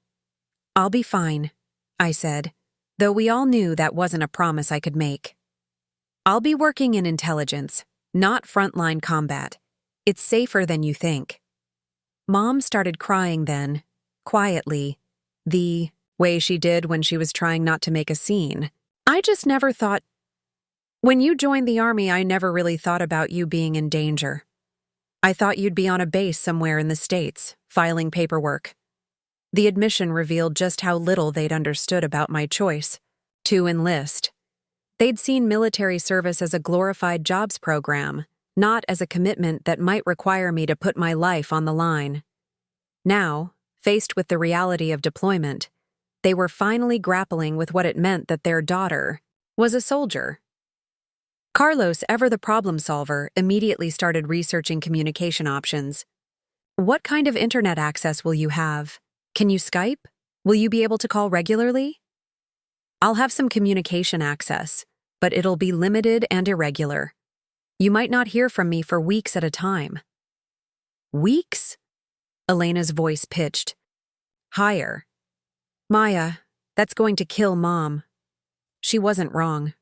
I'll be fine, I said, though we all knew that wasn't a promise I could make. I'll be working in intelligence, not frontline combat. It's safer than you think. Mom started crying then, quietly, the way she did when she was trying not to make a scene. I just never thought… When you joined the Army, I never really thought about you being in danger. I thought you'd be on a base somewhere in the States, filing paperwork. The admission revealed just how little they'd understood about my choice to enlist. They'd seen military service as a glorified jobs program, not as a commitment that might require me to put my life on the line. Now, faced with the reality of deployment, they were finally grappling with what it meant that their daughter was a soldier. Carlos, ever the problem solver, immediately started researching communication options. What kind of internet access will you have? Can you Skype? Will you be able to call regularly? I'll have some communication access, but it'll be limited and irregular. You might not hear from me for weeks at a time. Weeks? Elena's voice pitched higher. Maya, that's going to kill Mom. She wasn't wrong.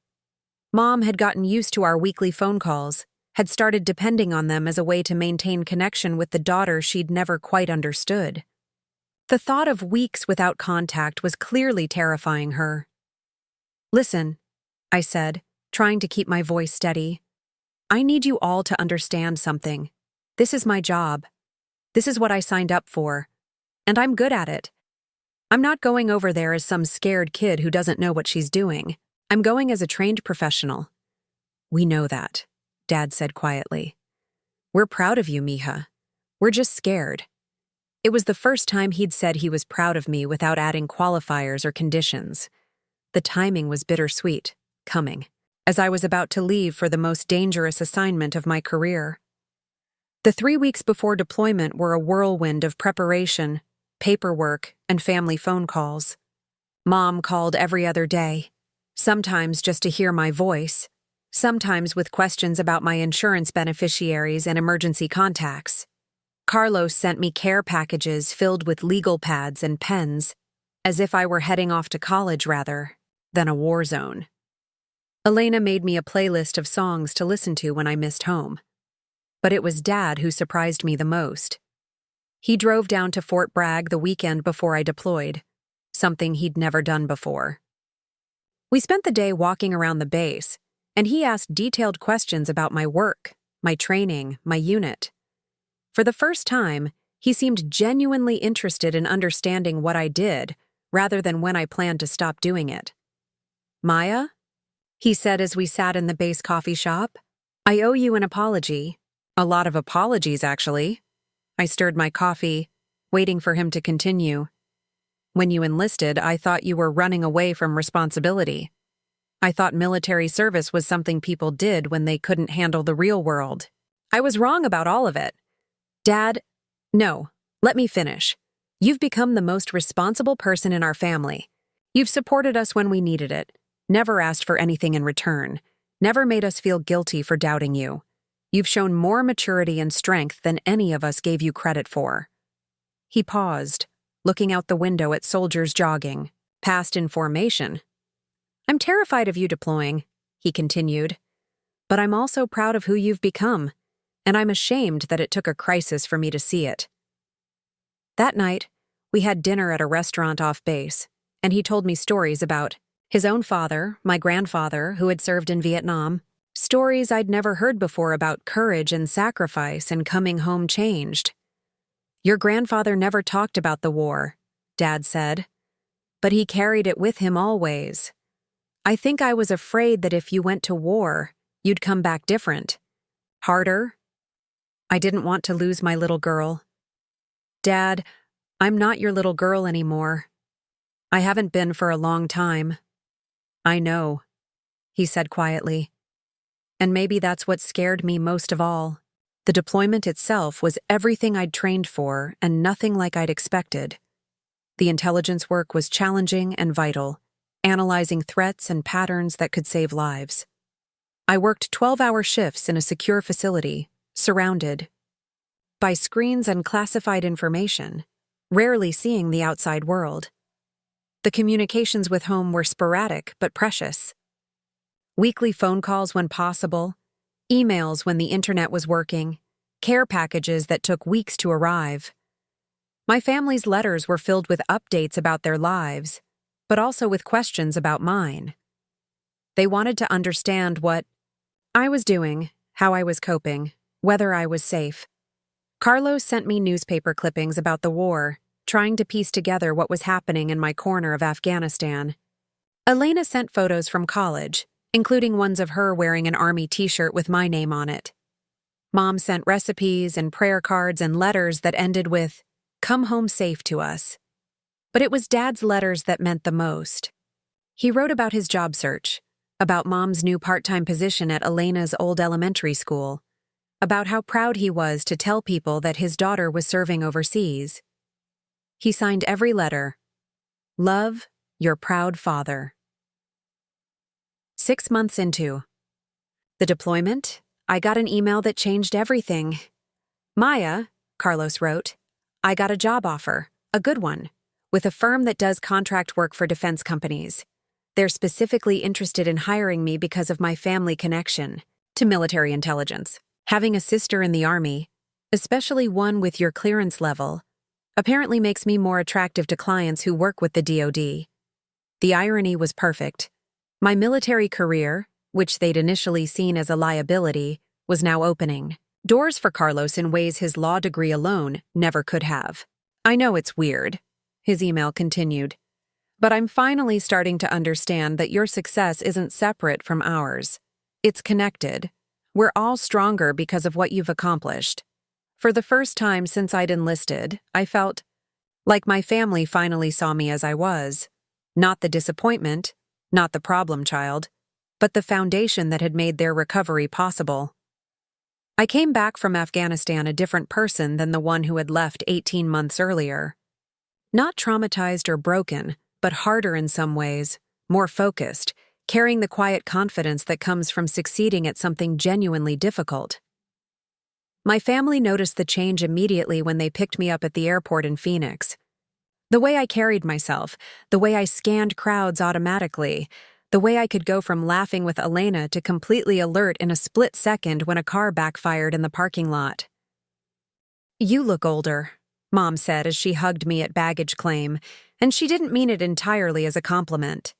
Mom had gotten used to our weekly phone calls, had started depending on them as a way to maintain connection with the daughter she'd never quite understood. The thought of weeks without contact was clearly terrifying her. Listen, I said, trying to keep my voice steady. I need you all to understand something. This is my job. This is what I signed up for. And I'm good at it. I'm not going over there as some scared kid who doesn't know what she's doing. I'm going as a trained professional. We know that, Dad said quietly. We're proud of you, Mija. We're just scared. It was the first time he'd said he was proud of me without adding qualifiers or conditions. The timing was bittersweet, coming, as I was about to leave for the most dangerous assignment of my career. The 3 weeks before deployment were a whirlwind of preparation, paperwork, and family phone calls. Mom called every other day, sometimes just to hear my voice, sometimes with questions about my insurance beneficiaries and emergency contacts. Carlos sent me care packages filled with legal pads and pens, as if I were heading off to college rather than a war zone. Elena made me a playlist of songs to listen to when I missed home. But it was Dad who surprised me the most. He drove down to Fort Bragg the weekend before I deployed, something he'd never done before. We spent the day walking around the base, and he asked detailed questions about my work, my training, my unit. For the first time, he seemed genuinely interested in understanding what I did, rather than when I planned to stop doing it. Maya? He said as we sat in the base coffee shop. I owe you an apology. A lot of apologies, actually. I stirred my coffee, waiting for him to continue. When you enlisted, I thought you were running away from responsibility. I thought military service was something people did when they couldn't handle the real world. I was wrong about all of it. Dad, no, let me finish. You've become the most responsible person in our family. You've supported us when we needed it, never asked for anything in return, never made us feel guilty for doubting you. You've shown more maturity and strength than any of us gave you credit for. He paused, looking out the window at soldiers jogging, past in formation. I'm terrified of you deploying, he continued, but I'm also proud of who you've become, and I'm ashamed that it took a crisis for me to see it. That night, we had dinner at a restaurant off base, and he told me stories about his own father, my grandfather, who had served in Vietnam, stories I'd never heard before about courage and sacrifice and coming home changed. Your grandfather never talked about the war, Dad said, but he carried it with him always. I think I was afraid that if you went to war, you'd come back different. Harder. I didn't want to lose my little girl. Dad, I'm not your little girl anymore. I haven't been for a long time. I know, he said quietly. And maybe that's what scared me most of all. The deployment itself was everything I'd trained for and nothing like I'd expected. The intelligence work was challenging and vital, analyzing threats and patterns that could save lives. I worked 12-hour shifts in a secure facility, surrounded by screens and classified information, rarely seeing the outside world. The communications with home were sporadic but precious. Weekly phone calls when possible, emails when the internet was working, care packages that took weeks to arrive. My family's letters were filled with updates about their lives, but also with questions about mine. They wanted to understand what I was doing, how I was coping, whether I was safe. Carlos sent me newspaper clippings about the war, trying to piece together what was happening in my corner of Afghanistan. Elena sent photos from college, including ones of her wearing an army t-shirt with my name on it. Mom sent recipes and prayer cards and letters that ended with, "Come home safe" to us. But it was Dad's letters that meant the most. He wrote about his job search, about Mom's new part-time position at Elena's old elementary school, about how proud he was to tell people that his daughter was serving overseas. He signed every letter, "Love, your proud father." 6 months into the deployment, I got an email that changed everything. "Maya," Carlos wrote, "I got a job offer, a good one, with a firm that does contract work for defense companies. They're specifically interested in hiring me because of my family connection to military intelligence. Having a sister in the Army, especially one with your clearance level, apparently makes me more attractive to clients who work with the DoD." The irony was perfect. My military career, which they'd initially seen as a liability, was now opening doors for Carlos in ways his law degree alone never could have. "I know it's weird," his email continued, "but I'm finally starting to understand that your success isn't separate from ours. It's connected. We're all stronger because of what you've accomplished. For the first time since I'd enlisted, I felt like my family finally saw me as I was. Not the disappointment, not the problem child, but the foundation that had made their recovery possible. I came back from Afghanistan a different person than the one who had left 18 months earlier. Not traumatized or broken, but harder in some ways, more focused, carrying the quiet confidence that comes from succeeding at something genuinely difficult. My family noticed the change immediately when they picked me up at the airport in Phoenix. The way I carried myself, the way I scanned crowds automatically, the way I could go from laughing with Elena to completely alert in a split second when a car backfired in the parking lot. "You look older," Mom said as she hugged me at baggage claim, and she didn't mean it entirely as a compliment.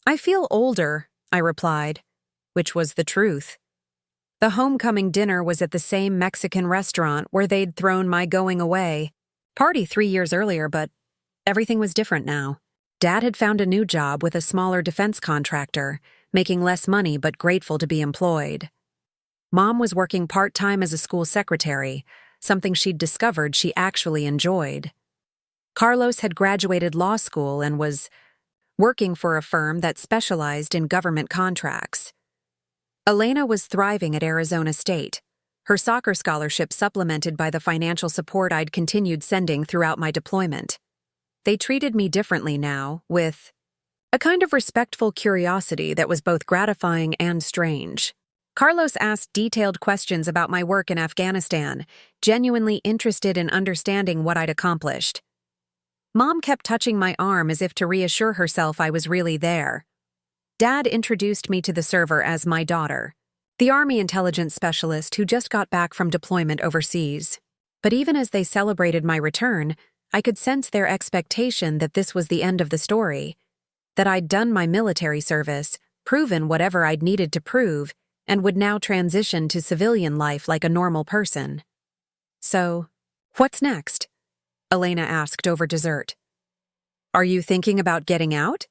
"I feel older," I replied, which was the truth. The homecoming dinner was at the same Mexican restaurant where they'd thrown my going away party 3 years earlier, but everything was different now. Dad had found a new job with a smaller defense contractor, making less money but grateful to be employed. Mom was working part-time as a school secretary, something she'd discovered she actually enjoyed. Carlos had graduated law school and was working for a firm that specialized in government contracts. Elena was thriving at Arizona State, her soccer scholarship supplemented by the financial support I'd continued sending throughout my deployment. They treated me differently now, with a kind of respectful curiosity that was both gratifying and strange. Carlos asked detailed questions about my work in Afghanistan, genuinely interested in understanding what I'd accomplished. Mom kept touching my arm as if to reassure herself I was really there. Dad introduced me to the server as my daughter, the Army intelligence specialist who just got back from deployment overseas. But even as they celebrated my return, I could sense their expectation that this was the end of the story, that I'd done my military service, proven whatever I'd needed to prove, and would now transition to civilian life like a normal person. "So, what's next?" Elena asked over dessert. "Are you thinking about getting out?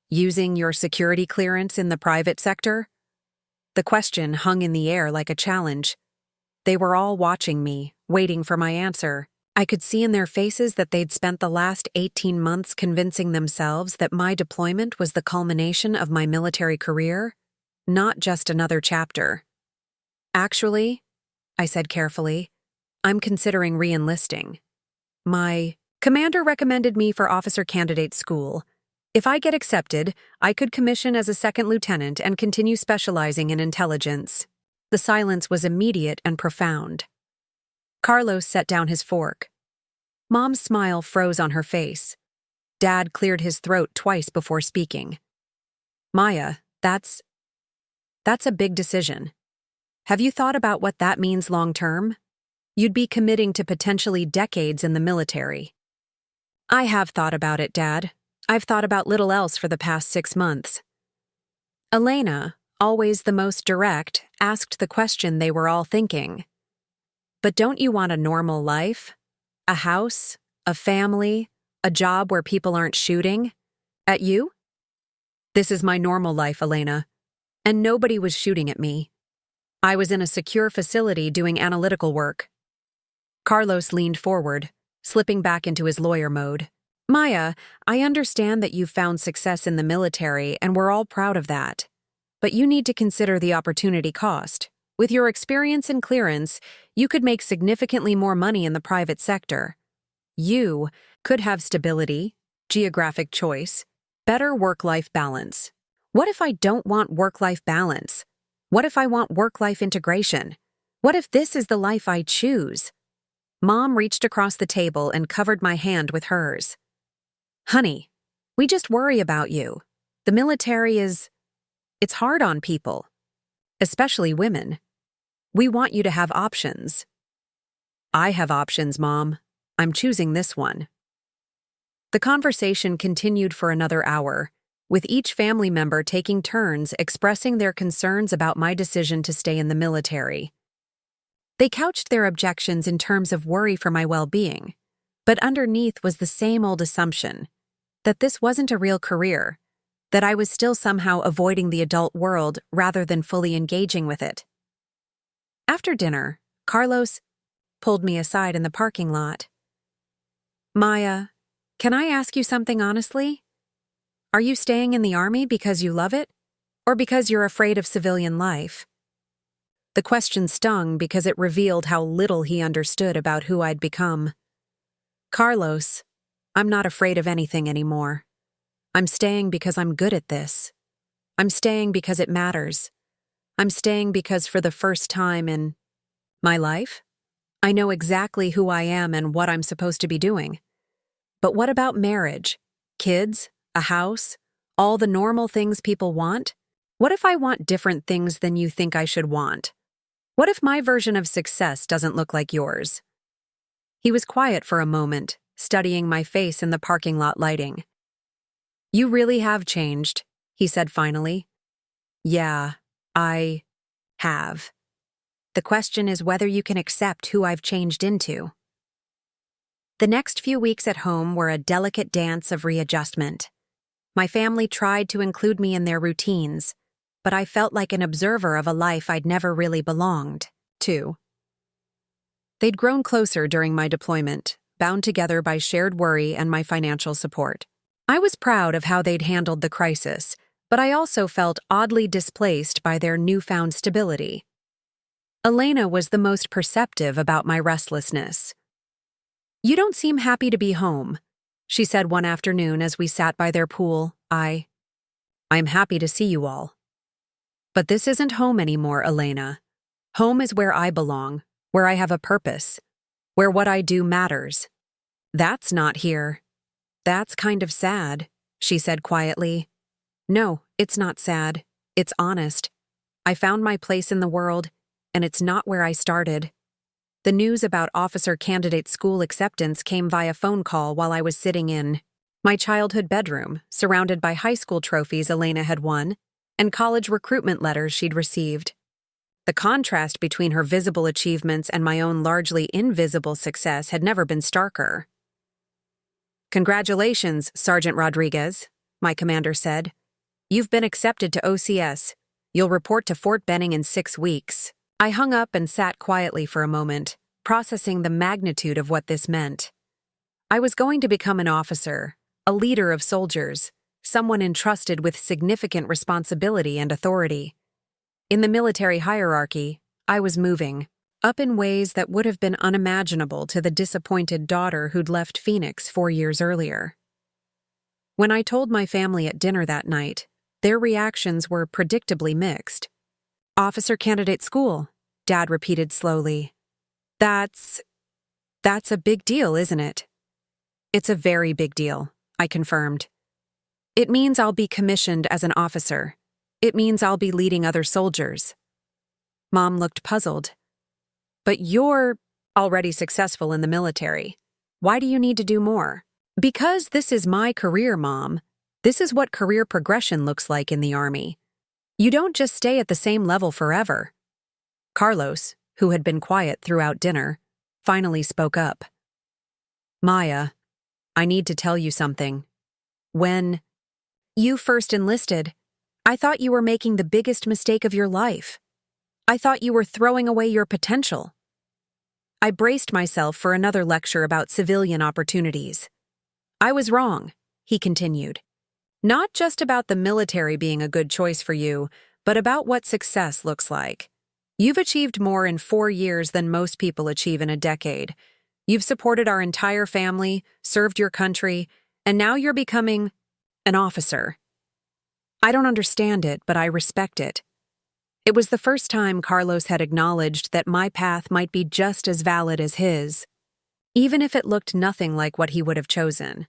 Using your security clearance in the private sector?" The question hung in the air like a challenge. They were all watching me, waiting for my answer. I could see in their faces that they'd spent the last 18 months convincing themselves that my deployment was the culmination of my military career, not just another chapter. "Actually," I said carefully, "I'm considering re-enlisting. My commander recommended me for officer candidate school. If I get accepted, I could commission as a second lieutenant and continue specializing in intelligence." The silence was immediate and profound. Carlos set down his fork. Mom's smile froze on her face. Dad cleared his throat twice before speaking. "Maya, that's a big decision. Have you thought about what that means long-term? You'd be committing to potentially decades in the military." "I have thought about it, Dad. I've thought about little else for the past 6 months." Elena, always the most direct, asked the question they were all thinking. But don't you want a normal life? A house? A family? A job where people aren't shooting at you? This is my normal life, Elena. And nobody was shooting at me. I was in a secure facility doing analytical work. Carlos leaned forward, slipping back into his lawyer mode. Maya, I understand that you've found success in the military, and we're all proud of that. But you need to consider the opportunity cost. With your experience and clearance, you could make significantly more money in the private sector. You could have stability, geographic choice, better work-life balance. What if I don't want work-life balance? What if I want work-life integration? What if this is the life I choose? Mom reached across the table and covered my hand with hers. Honey, we just worry about you. The military it's hard on people, especially women. We want you to have options. I have options, Mom. I'm choosing this one. The conversation continued for another hour, with each family member taking turns expressing their concerns about my decision to stay in the military. They couched their objections in terms of worry for my well-being, but underneath was the same old assumption that this wasn't a real career, that I was still somehow avoiding the adult world rather than fully engaging with it. After dinner, Carlos pulled me aside in the parking lot. Maya, can I ask you something honestly? Are you staying in the Army because you love it, or because you're afraid of civilian life? The question stung because it revealed how little he understood about who I'd become. Carlos, I'm not afraid of anything anymore. I'm staying because I'm good at this. I'm staying because it matters. I'm staying because for the first time in my life, I know exactly who I am and what I'm supposed to be doing. But what about marriage, kids, a house, all the normal things people want? What if I want different things than you think I should want? What if my version of success doesn't look like yours? He was quiet for a moment, studying my face in the parking lot lighting. You really have changed, he said finally. Yeah, I have. The question is whether you can accept who I've changed into. The next few weeks at home were a delicate dance of readjustment. My family tried to include me in their routines, but I felt like an observer of a life I'd never really belonged to. They'd grown closer during my deployment, bound together by shared worry and my financial support. I was proud of how they'd handled the crisis, but I also felt oddly displaced by their newfound stability. Elena was the most perceptive about my restlessness. You don't seem happy to be home, she said one afternoon as we sat by their pool. I'm happy to see you all. But this isn't home anymore, Elena. Home is where I belong, where I have a purpose, where what I do matters. That's not here. That's kind of sad, she said quietly. No, it's not sad. It's honest. I found my place in the world, and it's not where I started. The news about officer candidate school acceptance came via phone call while I was sitting in my childhood bedroom, surrounded by high school trophies Elena had won and college recruitment letters she'd received. The contrast between her visible achievements and my own largely invisible success had never been starker. Congratulations, Sergeant Rodriguez, my commander said. You've been accepted to OCS. You'll report to Fort Benning in 6 weeks. I hung up and sat quietly for a moment, processing the magnitude of what this meant. I was going to become an officer, a leader of soldiers, someone entrusted with significant responsibility and authority. In the military hierarchy, I was moving, up in ways that would have been unimaginable to the disappointed daughter who'd left Phoenix 4 years earlier. When I told my family at dinner that night, their reactions were predictably mixed. Officer candidate school, Dad repeated slowly. That's a big deal, isn't it? It's a very big deal, I confirmed. It means I'll be commissioned as an officer. It means I'll be leading other soldiers. Mom looked puzzled. But you're already successful in the military. Why do you need to do more? Because this is my career, Mom. This is what career progression looks like in the Army. You don't just stay at the same level forever. Carlos, who had been quiet throughout dinner, finally spoke up. "Maya, I need to tell you something. When you first enlisted, I thought you were making the biggest mistake of your life. I thought you were throwing away your potential." I braced myself for another lecture about civilian opportunities. "I was wrong," he continued. "Not just about the military being a good choice for you, but about what success looks like. You've achieved more in 4 years than most people achieve in a decade. You've supported our entire family, served your country, and now you're becoming an officer. I don't understand it, but I respect it." It was the first time Carlos had acknowledged that my path might be just as valid as his, even if it looked nothing like what he would have chosen.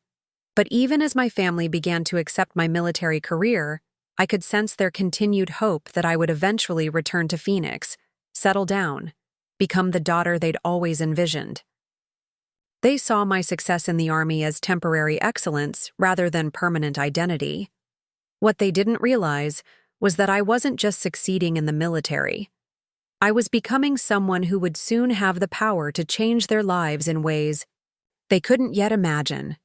But even as my family began to accept my military career, I could sense their continued hope that I would eventually return to Phoenix, settle down, become the daughter they'd always envisioned. They saw my success in the Army as temporary excellence rather than permanent identity. What they didn't realize was that I wasn't just succeeding in the military. I was becoming someone who would soon have the power to change their lives in ways they couldn't yet imagine.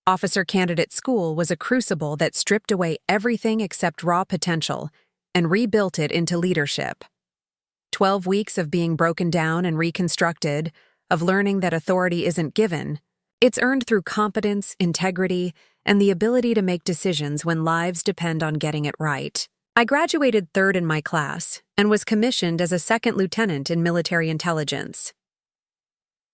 Officer Candidate School was a crucible that stripped away everything except raw potential and rebuilt it into leadership. 12 weeks of being broken down and reconstructed, of learning that authority isn't given. It's earned through competence, integrity, and the ability to make decisions when lives depend on getting it right. I graduated 3rd in my class and was commissioned as a 2nd lieutenant in military intelligence.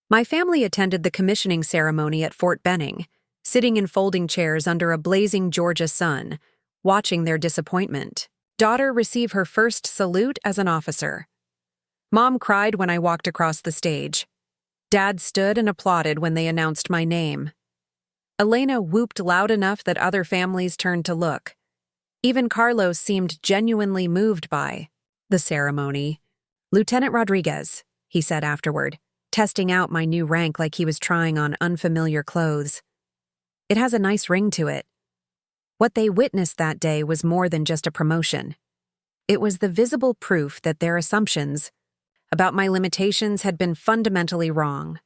My family attended the commissioning ceremony at Fort Benning, sitting in folding chairs under a blazing Georgia sun, watching their disappointment. Daughter receive her first salute as an officer. Mom cried when I walked across the stage. Dad stood and applauded when they announced my name. Elena whooped loud enough that other families turned to look. Even Carlos seemed genuinely moved by the ceremony. "Lieutenant Rodriguez," he said afterward, testing out my new rank like he was trying on unfamiliar clothes. "It has a nice ring to it." What they witnessed that day was more than just a promotion. It was the visible proof that their assumptions about my limitations had been fundamentally wrong.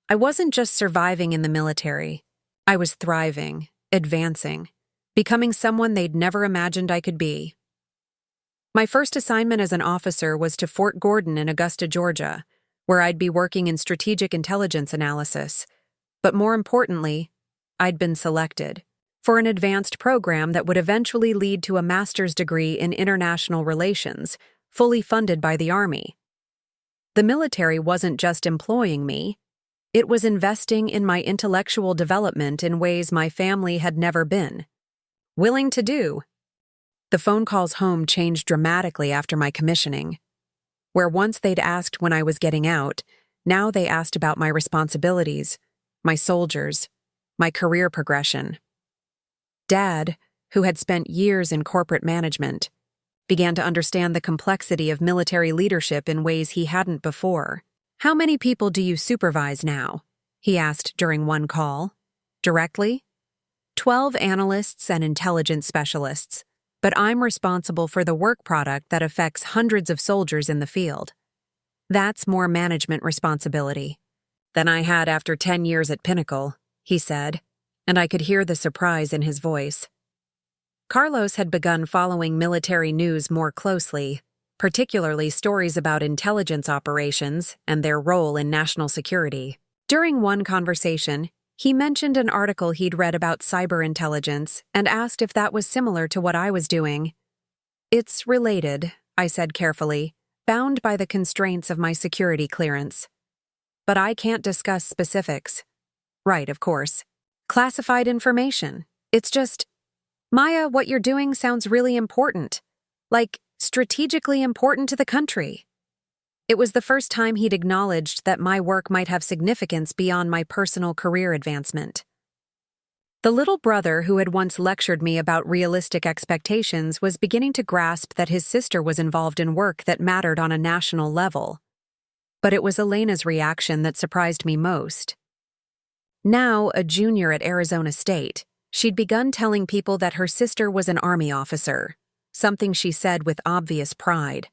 I wasn't just surviving in the military. I was thriving, advancing, becoming someone they'd never imagined I could be. My first assignment as an officer was to Fort Gordon in Augusta, Georgia, where I'd be working in strategic intelligence analysis. But more importantly, I'd been selected for an advanced program that would eventually lead to a master's degree in international relations, fully funded by the Army. The military wasn't just employing me, it was investing in my intellectual development in ways my family had never been willing to do. The phone calls home changed dramatically after my commissioning. Where once they'd asked when I was getting out, now they asked about my responsibilities, my soldiers, my career progression. Dad, who had spent years in corporate management, began to understand the complexity of military leadership in ways he hadn't before. "How many people do you supervise now?" he asked during one call. "Directly?" 12 analysts and intelligence specialists, but I'm responsible for the work product that affects hundreds of soldiers in the field. That's more management responsibility than I had after 10 years at Pinnacle, he said, and I could hear the surprise in his voice. Carlos had begun following military news more closely, particularly stories about intelligence operations and their role in national security. During one conversation, he mentioned an article he'd read about cyber intelligence and asked if that was similar to what I was doing. "It's related," I said carefully, bound by the constraints of my security clearance. "But I can't discuss specifics." "Right, of course. Classified information. It's just, Maya, what you're doing sounds really important. Like, strategically important to the country." It was the first time he'd acknowledged that my work might have significance beyond my personal career advancement. The little brother who had once lectured me about realistic expectations was beginning to grasp that his sister was involved in work that mattered on a national level. But it was Elena's reaction that surprised me most. Now a junior at Arizona State, she'd begun telling people that her sister was an Army officer, something she said with obvious pride.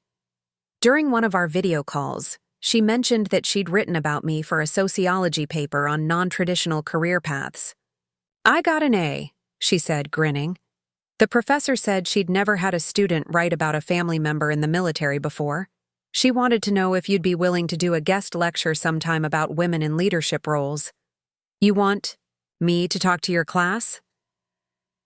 During one of our video calls, she mentioned that she'd written about me for a sociology paper on non-traditional career paths. "I got an A," she said, grinning. The professor said she'd never had a student write about a family member in the military before. She wanted to know if you'd be willing to do a guest lecture sometime about women in leadership roles. "You want me to talk to your class?"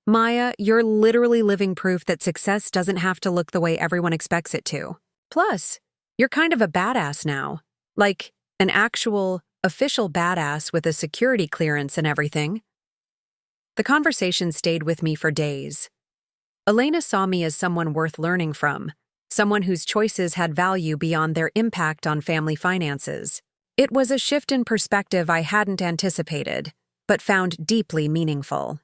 "Maya, you're literally living proof that success doesn't have to look the way everyone expects it to. Plus, you're kind of a badass now. Like, an actual, official badass with a security clearance and everything." The conversation stayed with me for days. Elena saw me as someone worth learning from, someone whose choices had value beyond their impact on family finances. It was a shift in perspective I hadn't anticipated, but found deeply meaningful.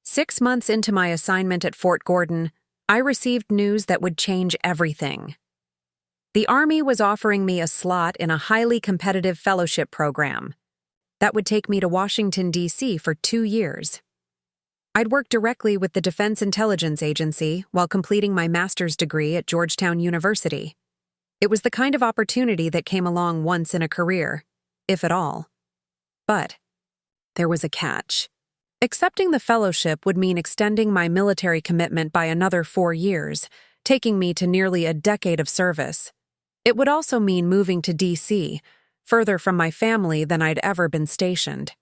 6 months into my assignment at Fort Gordon, I received news that would change everything. The Army was offering me a slot in a highly competitive fellowship program that would take me to Washington, D.C. for 2 years. I'd work directly with the Defense Intelligence Agency while completing my master's degree at Georgetown University. It was the kind of opportunity that came along once in a career, if at all. But there was a catch. Accepting the fellowship would mean extending my military commitment by another 4 years, taking me to nearly a decade of service. It would also mean moving to D.C., further from my family than I'd ever been stationed.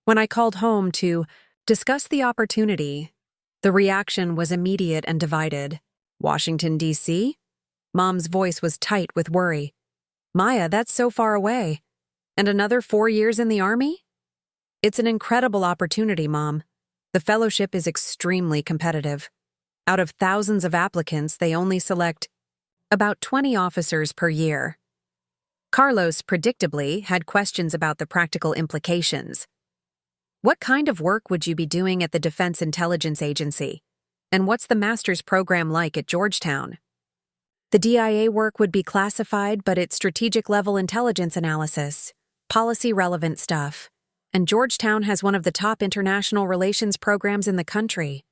When I called home to discuss the opportunity, the reaction was immediate and divided. "Washington, D.C.? Mom's voice was tight with worry. "Maya, that's so far away. And another 4 years in the Army?" "It's an incredible opportunity, Mom. The fellowship is extremely competitive. Out of thousands of applicants, they only select about 20 officers per year." Carlos, predictably, had questions about the practical implications. "What kind of work would you be doing at the Defense Intelligence Agency? And what's the master's program like at Georgetown?" "The DIA work would be classified, but it's strategic-level intelligence analysis, policy-relevant stuff. And Georgetown has one of the top international relations programs in the country."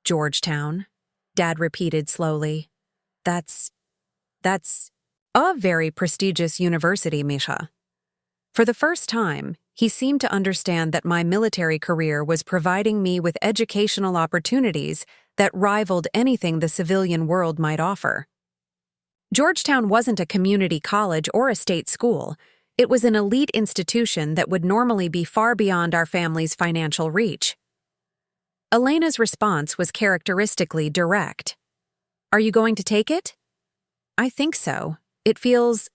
"Georgetown," Dad repeated slowly. That's a very prestigious university, Misha." For the first time, he seemed to understand that my military career was providing me with educational opportunities that rivaled anything the civilian world might offer. Georgetown wasn't a community college or a state school. It was an elite institution that would normally be far beyond our family's financial reach. Elena's response was characteristically direct. "Are you going to take it?" "I think so. It feels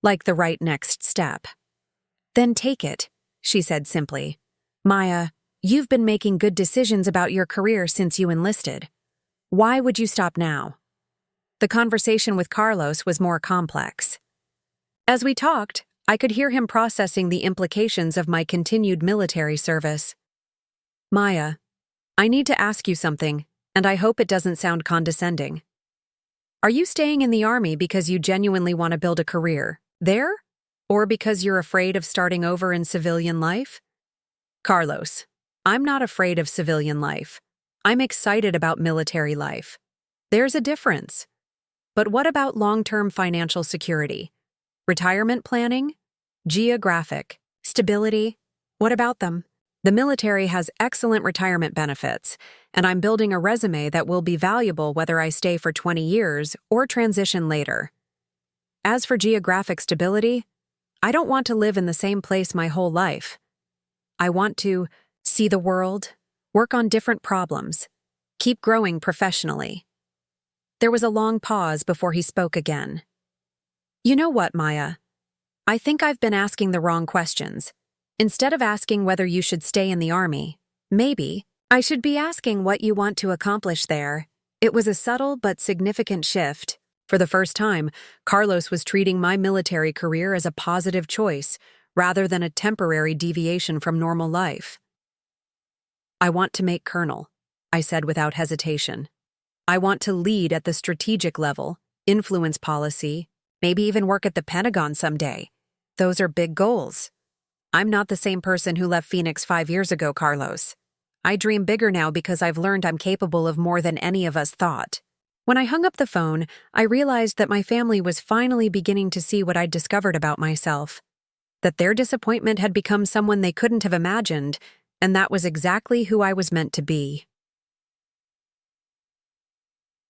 like the right next step." "Then take it," she said simply. "Maya, you've been making good decisions about your career since you enlisted. Why would you stop now?" The conversation with Carlos was more complex. As we talked, I could hear him processing the implications of my continued military service. "Maya, I need to ask you something, and I hope it doesn't sound condescending. Are you staying in the Army because you genuinely want to build a career there? Or because you're afraid of starting over in civilian life?" "Carlos, I'm not afraid of civilian life. I'm excited about military life. There's a difference. But what about long-term financial security? Retirement planning? Geographic? Stability? What about them? The military has excellent retirement benefits, and I'm building a resume that will be valuable whether I stay for 20 years or transition later. As for geographic stability, I don't want to live in the same place my whole life. I want to see the world, work on different problems, keep growing professionally." There was a long pause before he spoke again. "You know what, Maya? I think I've been asking the wrong questions. Instead of asking whether you should stay in the Army, maybe I should be asking what you want to accomplish there." It was a subtle but significant shift. For the first time, Carlos was treating my military career as a positive choice, rather than a temporary deviation from normal life. "I want to make colonel," I said without hesitation. "I want to lead at the strategic level, influence policy, maybe even work at the Pentagon someday. Those are big goals. I'm not the same person who left Phoenix 5 years ago, Carlos. I dream bigger now because I've learned I'm capable of more than any of us thought." When I hung up the phone, I realized that my family was finally beginning to see what I'd discovered about myself, that their disappointment had become someone they couldn't have imagined, and that was exactly who I was meant to be.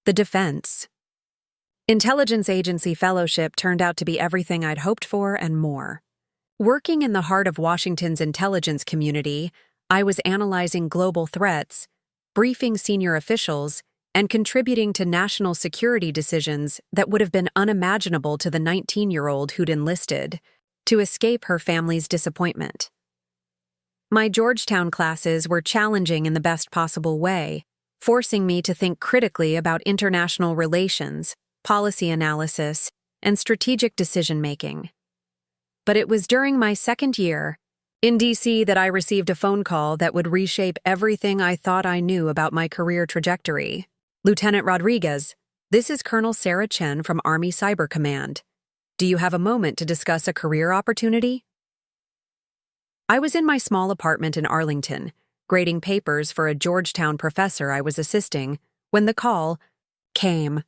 The defense. Intelligence Agency Fellowship turned out to be everything I'd hoped for and more. Working in the heart of Washington's intelligence community, I was analyzing global threats, briefing senior officials, and contributing to national security decisions that would have been unimaginable to the 19-year-old who'd enlisted, to escape her family's disappointment. My Georgetown classes were challenging in the best possible way, forcing me to think critically about international relations, policy analysis, and strategic decision-making. But it was during my second year in D.C. that I received a phone call that would reshape everything I thought I knew about my career trajectory. "Lieutenant Rodriguez, this is Colonel Sarah Chen from Army Cyber Command. Do you have a moment to discuss a career opportunity?" I was in my small apartment in Arlington, grading papers for a Georgetown professor I was assisting, when the call came.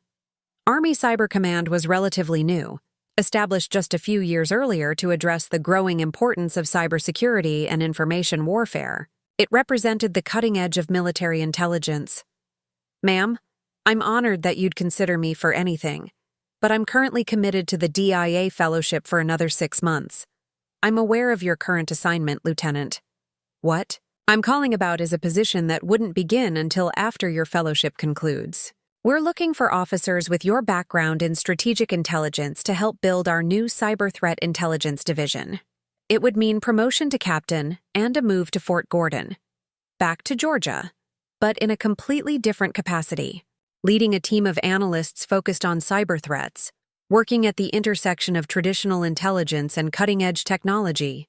Army Cyber Command was relatively new, established just a few years earlier to address the growing importance of cybersecurity and information warfare. It represented the cutting edge of military intelligence. "Ma'am, I'm honored that you'd consider me for anything, but I'm currently committed to the DIA Fellowship for another 6 months. I'm aware of your current assignment, Lieutenant." "What I'm calling about is a position that wouldn't begin until after your fellowship concludes. We're looking for officers with your background in strategic intelligence to help build our new Cyber Threat Intelligence Division. It would mean promotion to captain and a move to Fort Gordon, back to Georgia, but in a completely different capacity, leading a team of analysts focused on cyber threats, working at the intersection of traditional intelligence and cutting-edge technology."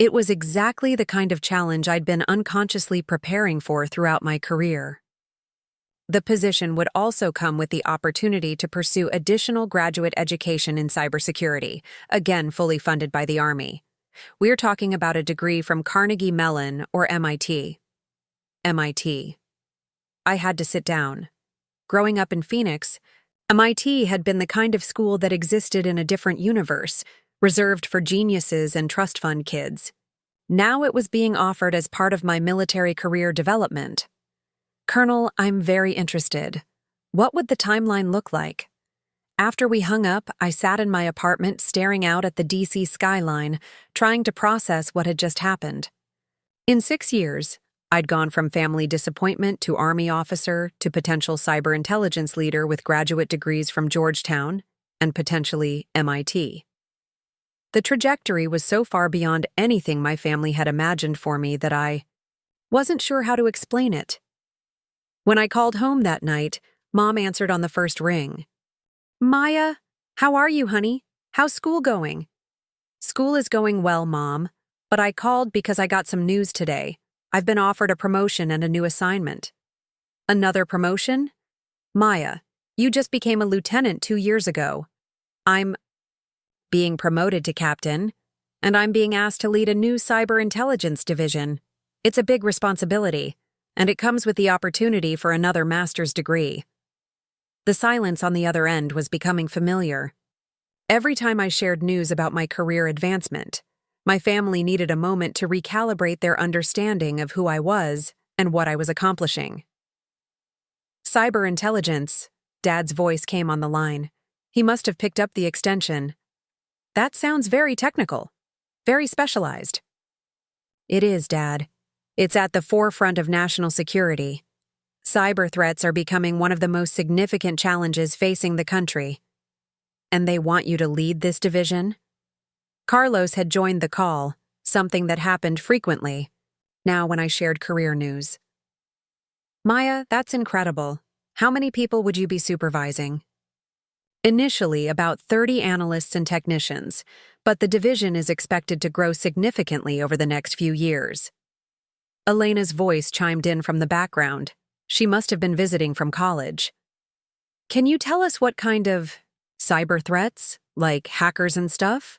It was exactly the kind of challenge I'd been unconsciously preparing for throughout my career. The position would also come with the opportunity to pursue additional graduate education in cybersecurity, again fully funded by the Army. We're talking about a degree from Carnegie Mellon or MIT. MIT. I had to sit down. Growing up in Phoenix, MIT had been the kind of school that existed in a different universe, reserved for geniuses and trust fund kids. Now it was being offered as part of my military career development. "Colonel, I'm very interested. What would the timeline look like?" After we hung up, I sat in my apartment staring out at the DC skyline, trying to process what had just happened. In 6 years, I'd gone from family disappointment to Army officer to potential cyber intelligence leader with graduate degrees from Georgetown and potentially MIT. The trajectory was so far beyond anything my family had imagined for me that I wasn't sure how to explain it. When I called home that night, Mom answered on the first ring. "Maya, how are you, honey? How's school going?" "School is going well, Mom, but I called because I got some news today. I've been offered a promotion and a new assignment." "Another promotion?" "Maya, you just became a lieutenant 2 years ago. I'm being promoted to captain, and I'm being asked to lead a new cyber intelligence division. It's a big responsibility, and it comes with the opportunity for another master's degree." The silence on the other end was becoming familiar. Every time I shared news about my career advancement, my family needed a moment to recalibrate their understanding of who I was and what I was accomplishing. "Cyber intelligence," Dad's voice came on the line. He must have picked up the extension. "That sounds very technical, very specialized." "It is, Dad. It's at the forefront of national security. Cyber threats are becoming one of the most significant challenges facing the country. And they want you to lead this division?" Carlos had joined the call, something that happened frequently, now when I shared career news. "Maya, that's incredible. How many people would you be supervising?" "Initially, about 30 analysts and technicians, but the division is expected to grow significantly over the next few years." Elena's voice chimed in from the background. She must have been visiting from college. "Can you tell us what kind of cyber threats, like hackers and stuff?"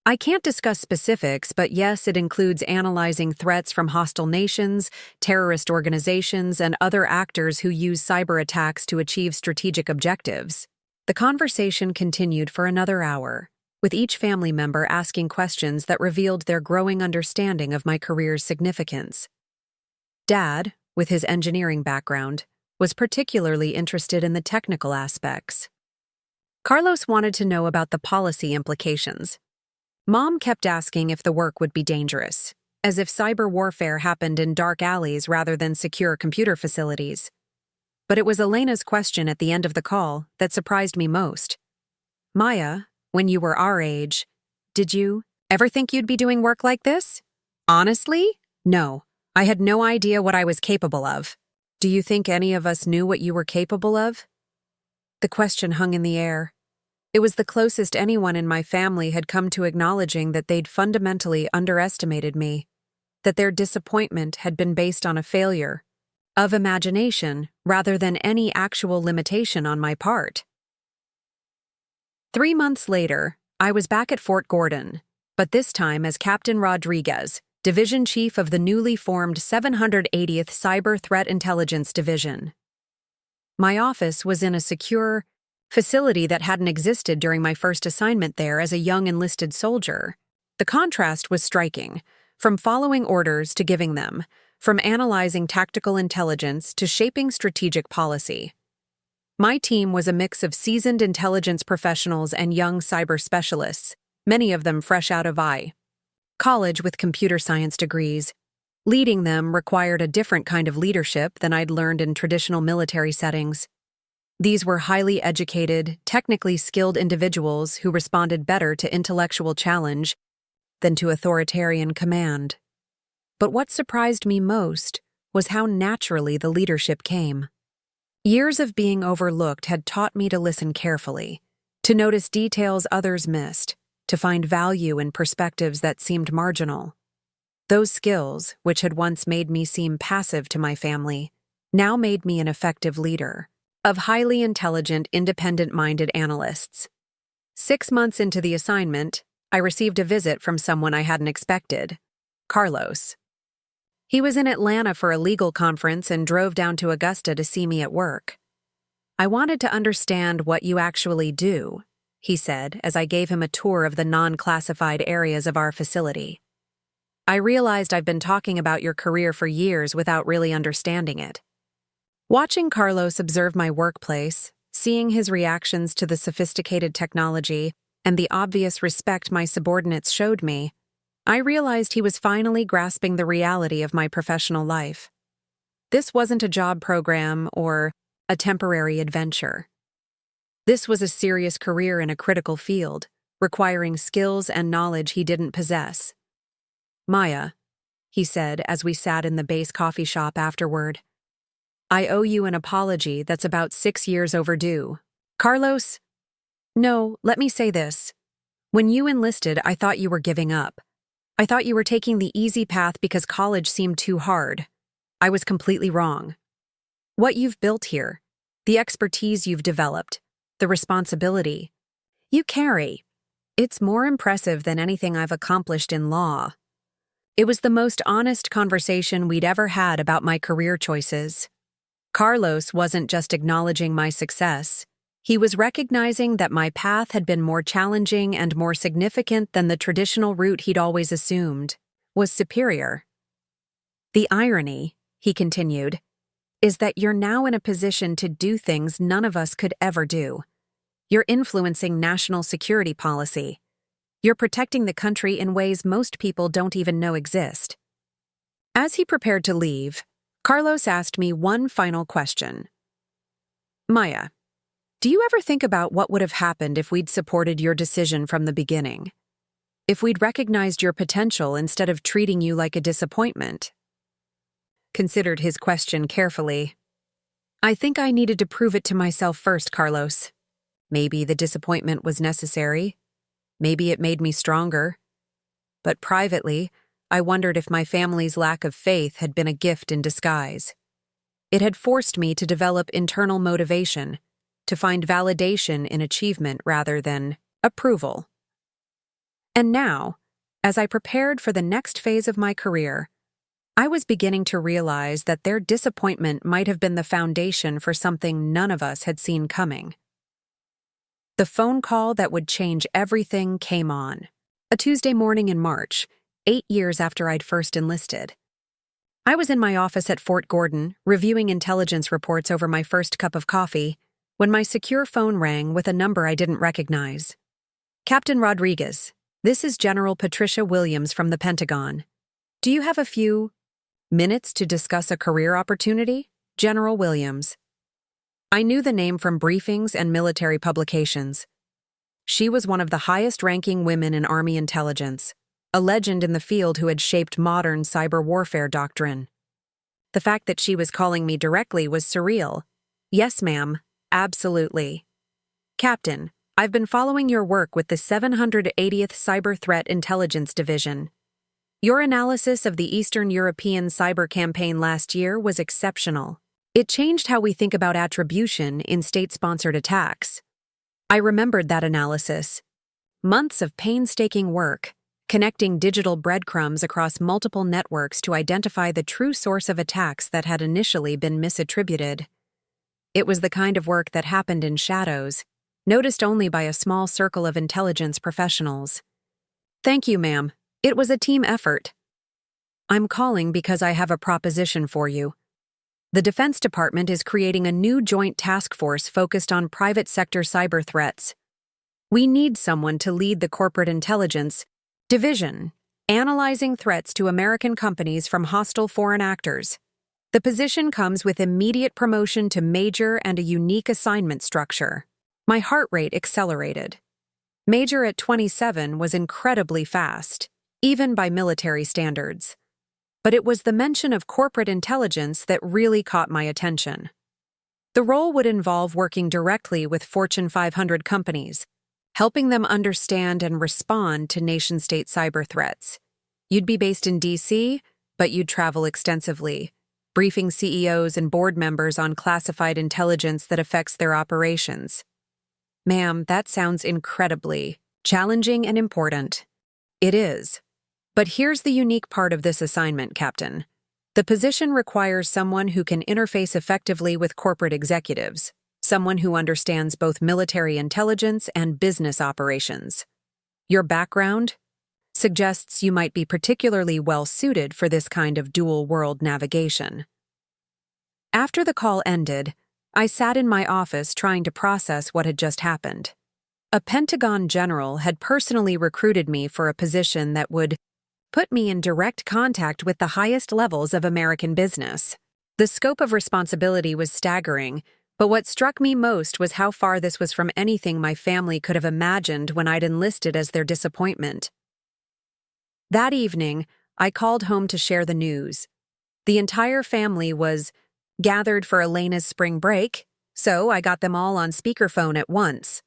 I can't discuss specifics, but yes, it includes analyzing threats from hostile nations, terrorist organizations, and other actors who use cyber attacks to achieve strategic objectives. The conversation continued for another hour, with each family member asking questions that revealed their growing understanding of my career's significance. Dad, with his engineering background, was particularly interested in the technical aspects. Carlos wanted to know about the policy implications. Mom kept asking if the work would be dangerous, as if cyber warfare happened in dark alleys rather than secure computer facilities. But it was Elena's question at the end of the call that surprised me most. Maya, when you were our age, did you ever think you'd be doing work like this? Honestly, no. I had no idea what I was capable of. Do you think any of us knew what you were capable of? The question hung in the air. It was the closest anyone in my family had come to acknowledging that they'd fundamentally underestimated me, that their disappointment had been based on a failure of imagination rather than any actual limitation on my part. 3 months later, I was back at Fort Gordon, but this time as Captain Rodriguez, Division Chief of the newly formed 780th Cyber Threat Intelligence Division. My office was in a secure facility that hadn't existed during my first assignment there as a young enlisted soldier. The contrast was striking, from following orders to giving them, from analyzing tactical intelligence to shaping strategic policy. My team was a mix of seasoned intelligence professionals and young cyber specialists, many of them fresh out of college with computer science degrees. Leading them required a different kind of leadership than I'd learned in traditional military settings. These were highly educated, technically skilled individuals who responded better to intellectual challenge than to authoritarian command. But what surprised me most was how naturally the leadership came. Years of being overlooked had taught me to listen carefully, to notice details others missed, to find value in perspectives that seemed marginal. Those skills, which had once made me seem passive to my family, now made me an effective leader of highly intelligent, independent-minded analysts. 6 months into the assignment, I received a visit from someone I hadn't expected, Carlos. He was in Atlanta for a legal conference and drove down to Augusta to see me at work. I wanted to understand what you actually do, he said as I gave him a tour of the non-classified areas of our facility. I realized I've been talking about your career for years without really understanding it. Watching Carlos observe my workplace, seeing his reactions to the sophisticated technology, and the obvious respect my subordinates showed me, I realized he was finally grasping the reality of my professional life. This wasn't a job program or a temporary adventure. This was a serious career in a critical field, requiring skills and knowledge he didn't possess. Maya, he said as we sat in the base coffee shop afterward, I owe you an apology that's about 6 years overdue. Carlos? No, let me say this. When you enlisted, I thought you were giving up. I thought you were taking the easy path because college seemed too hard. I was completely wrong. What you've built here, the expertise you've developed, the responsibility you carry, it's more impressive than anything I've accomplished in law. It was the most honest conversation we'd ever had about my career choices. Carlos wasn't just acknowledging my success. He was recognizing that my path had been more challenging and more significant than the traditional route he'd always assumed was superior. The irony, he continued, is that you're now in a position to do things none of us could ever do. You're influencing national security policy. You're protecting the country in ways most people don't even know exist. As he prepared to leave, Carlos asked me one final question. Maya, do you ever think about what would have happened if we'd supported your decision from the beginning? If we'd recognized your potential instead of treating you like a disappointment? Considered his question carefully. I think I needed to prove it to myself first, Carlos. Maybe the disappointment was necessary. Maybe it made me stronger. But privately, I wondered if my family's lack of faith had been a gift in disguise. It had forced me to develop internal motivation, to find validation in achievement rather than approval. And now, as I prepared for the next phase of my career, I was beginning to realize that their disappointment might have been the foundation for something none of us had seen coming. The phone call that would change everything came on. A Tuesday morning in March, 8 years after I'd first enlisted. I was in my office at Fort Gordon, reviewing intelligence reports over my first cup of coffee, when my secure phone rang with a number I didn't recognize. "Captain Rodriguez, this is General Patricia Williams from the Pentagon. Do you have a few minutes to discuss a career opportunity?" General Williams. I knew the name from briefings and military publications. She was one of the highest-ranking women in Army intelligence, a legend in the field who had shaped modern cyber warfare doctrine. The fact that she was calling me directly was surreal. "Yes, ma'am, absolutely. Captain, I've been following your work with the 780th Cyber Threat Intelligence Division. Your analysis of the Eastern European cyber campaign last year was exceptional. It changed how we think about attribution in state-sponsored attacks. I remembered that analysis. Months of painstaking work, connecting digital breadcrumbs across multiple networks to identify the true source of attacks that had initially been misattributed. It was the kind of work that happened in shadows, noticed only by a small circle of intelligence professionals. "Thank you, ma'am. It was a team effort." "I'm calling because I have a proposition for you. The Defense Department is creating a new joint task force focused on private sector cyber threats. We need someone to lead the corporate intelligence division, analyzing threats to American companies from hostile foreign actors. The position comes with immediate promotion to major and a unique assignment structure." My heart rate accelerated. Major at 27 was incredibly fast, even by military standards. But it was the mention of corporate intelligence that really caught my attention. The role would involve working directly with Fortune 500 companies, helping them understand and respond to nation-state cyber threats. You'd be based in D.C., but you'd travel extensively, briefing CEOs and board members on classified intelligence that affects their operations. "Ma'am, that sounds incredibly challenging and important." "It is. But here's the unique part of this assignment, Captain. The position requires someone who can interface effectively with corporate executives, someone who understands both military intelligence and business operations. Your background suggests you might be particularly well-suited for this kind of dual-world navigation." After the call ended, I sat in my office trying to process what had just happened. A Pentagon general had personally recruited me for a position that would put me in direct contact with the highest levels of American business. The scope of responsibility was staggering, but what struck me most was how far this was from anything my family could have imagined when I'd enlisted as their disappointment. That evening, I called home to share the news. The entire family was gathered for Elena's spring break, so I got them all on speakerphone at once.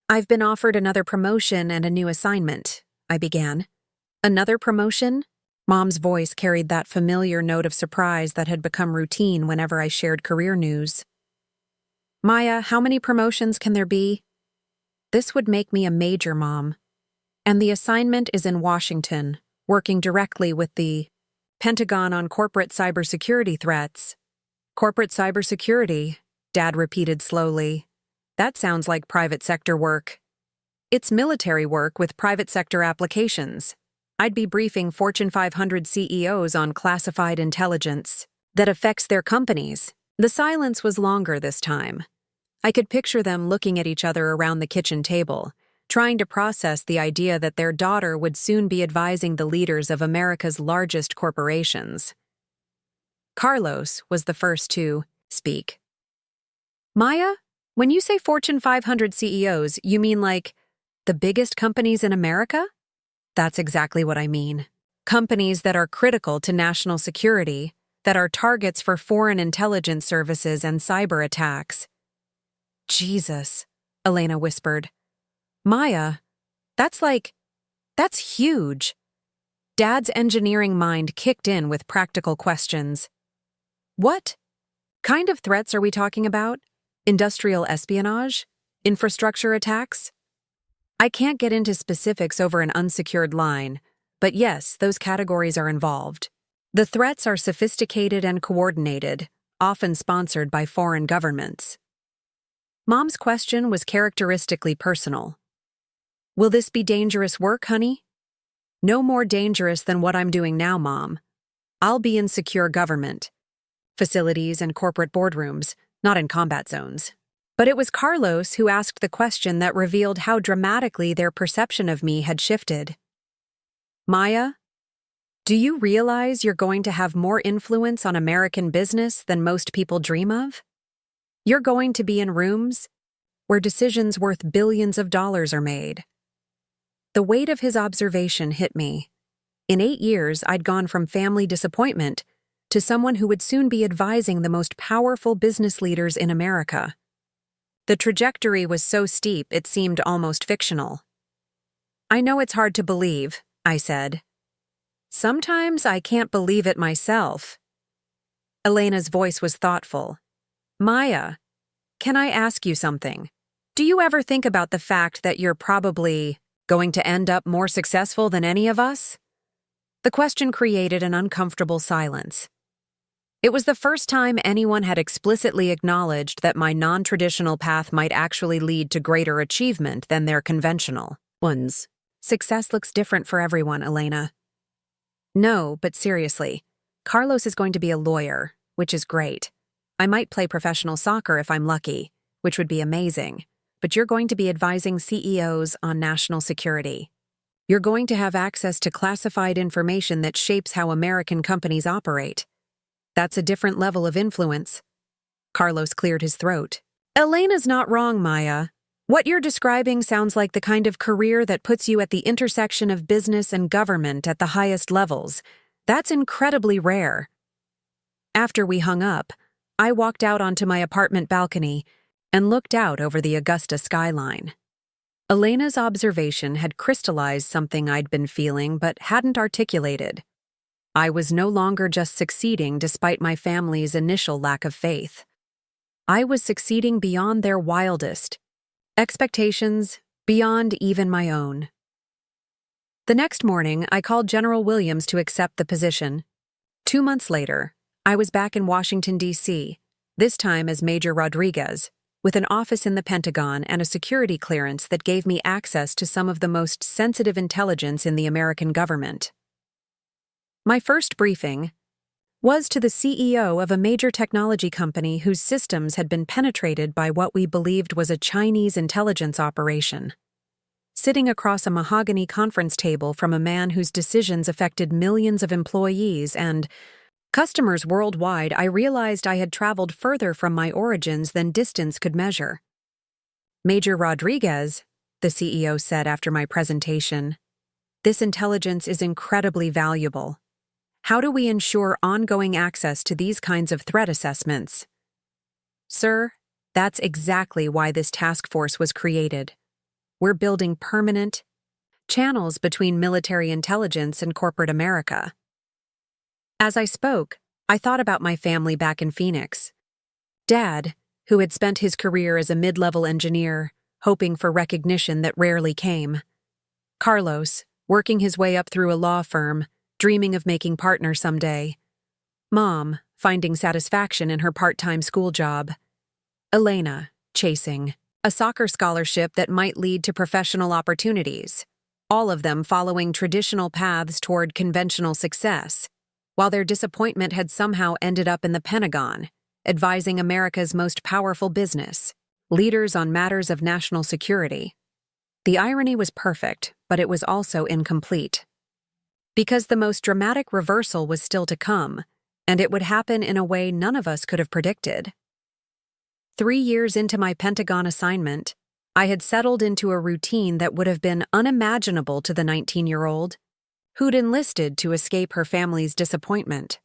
"I've been offered another promotion and a new assignment," I began. "Another promotion?" Mom's voice carried that familiar note of surprise that had become routine whenever I shared career news. "Maya, how many promotions can there be?" "This would make me a major, Mom. And the assignment is in Washington, working directly with the Pentagon on corporate cybersecurity threats." "Corporate cybersecurity," Dad repeated slowly. "That sounds like private sector work." "It's military work with private sector applications. I'd be briefing Fortune 500 CEOs on classified intelligence that affects their companies." The silence was longer this time. I could picture them looking at each other around the kitchen table, trying to process the idea that their daughter would soon be advising the leaders of America's largest corporations. Carlos was the first to speak. "Maya, when you say Fortune 500 CEOs, you mean like the biggest companies in America?" "That's exactly what I mean. Companies that are critical to national security, that are targets for foreign intelligence services and cyber attacks." "Jesus," Elena whispered. "Maya, that's huge." Dad's engineering mind kicked in with practical questions. "What kind of threats are we talking about? Industrial espionage? Infrastructure attacks?" I can't get into specifics over an unsecured line, but yes, those categories are involved. The threats are sophisticated and coordinated, often sponsored by foreign governments. Mom's question was characteristically personal. Will this be dangerous work, honey? No more dangerous than what I'm doing now, Mom. I'll be in secure government facilities and corporate boardrooms, not in combat zones. But it was Carlos who asked the question that revealed how dramatically their perception of me had shifted. Maya, do you realize you're going to have more influence on American business than most people dream of? You're going to be in rooms where decisions worth billions of dollars are made. The weight of his observation hit me. In 8 years, I'd gone from family disappointment to someone who would soon be advising the most powerful business leaders in America. The trajectory was so steep it seemed almost fictional. I know it's hard to believe, I said. Sometimes I can't believe it myself. Elena's voice was thoughtful. Maya, can I ask you something? Do you ever think about the fact that you're probably going to end up more successful than any of us? The question created an uncomfortable silence. It was the first time anyone had explicitly acknowledged that my non-traditional path might actually lead to greater achievement than their conventional ones. Success looks different for everyone, Elena. No, but seriously, Carlos is going to be a lawyer, which is great. I might play professional soccer if I'm lucky, which would be amazing, but you're going to be advising CEOs on national security. You're going to have access to classified information that shapes how American companies operate. That's a different level of influence. Carlos cleared his throat. Elena's not wrong, Maya. What you're describing sounds like the kind of career that puts you at the intersection of business and government at the highest levels. That's incredibly rare. After we hung up, I walked out onto my apartment balcony and looked out over the Augusta skyline. Elena's observation had crystallized something I'd been feeling but hadn't articulated. I was no longer just succeeding despite my family's initial lack of faith. I was succeeding beyond their wildest expectations, beyond even my own. The next morning, I called General Williams to accept the position. 2 months later, I was back in Washington, D.C., this time as Major Rodriguez, with an office in the Pentagon and a security clearance that gave me access to some of the most sensitive intelligence in the American government. My first briefing was to the CEO of a major technology company whose systems had been penetrated by what we believed was a Chinese intelligence operation. Sitting across a mahogany conference table from a man whose decisions affected millions of employees and customers worldwide, I realized I had traveled further from my origins than distance could measure. Major Rodriguez, the CEO said after my presentation, this intelligence is incredibly valuable. How do we ensure ongoing access to these kinds of threat assessments? Sir, that's exactly why this task force was created. We're building permanent channels between military intelligence and corporate America. As I spoke, I thought about my family back in Phoenix. Dad, who had spent his career as a mid-level engineer, hoping for recognition that rarely came. Carlos, working his way up through a law firm, dreaming of making partner someday. Mom, finding satisfaction in her part-time school job. Elena, chasing a soccer scholarship that might lead to professional opportunities, all of them following traditional paths toward conventional success, while their disappointment had somehow ended up in the Pentagon, advising America's most powerful business, leaders on matters of national security. The irony was perfect, but it was also incomplete. Because the most dramatic reversal was still to come, and it would happen in a way none of us could have predicted. 3 years into my Pentagon assignment, I had settled into a routine that would have been unimaginable to the 19-year-old who'd enlisted to escape her family's disappointment.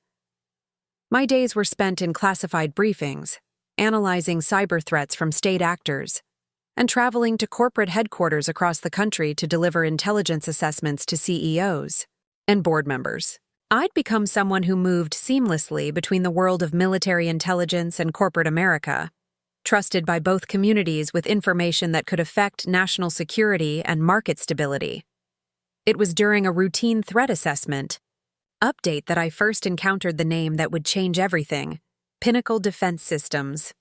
My days were spent in classified briefings, analyzing cyber threats from state actors, and traveling to corporate headquarters across the country to deliver intelligence assessments to CEOs and board members. I'd become someone who moved seamlessly between the world of military intelligence and corporate America, trusted by both communities with information that could affect national security and market stability. It was during a routine threat assessment update that I first encountered the name that would change everything: Pinnacle Defense Systems.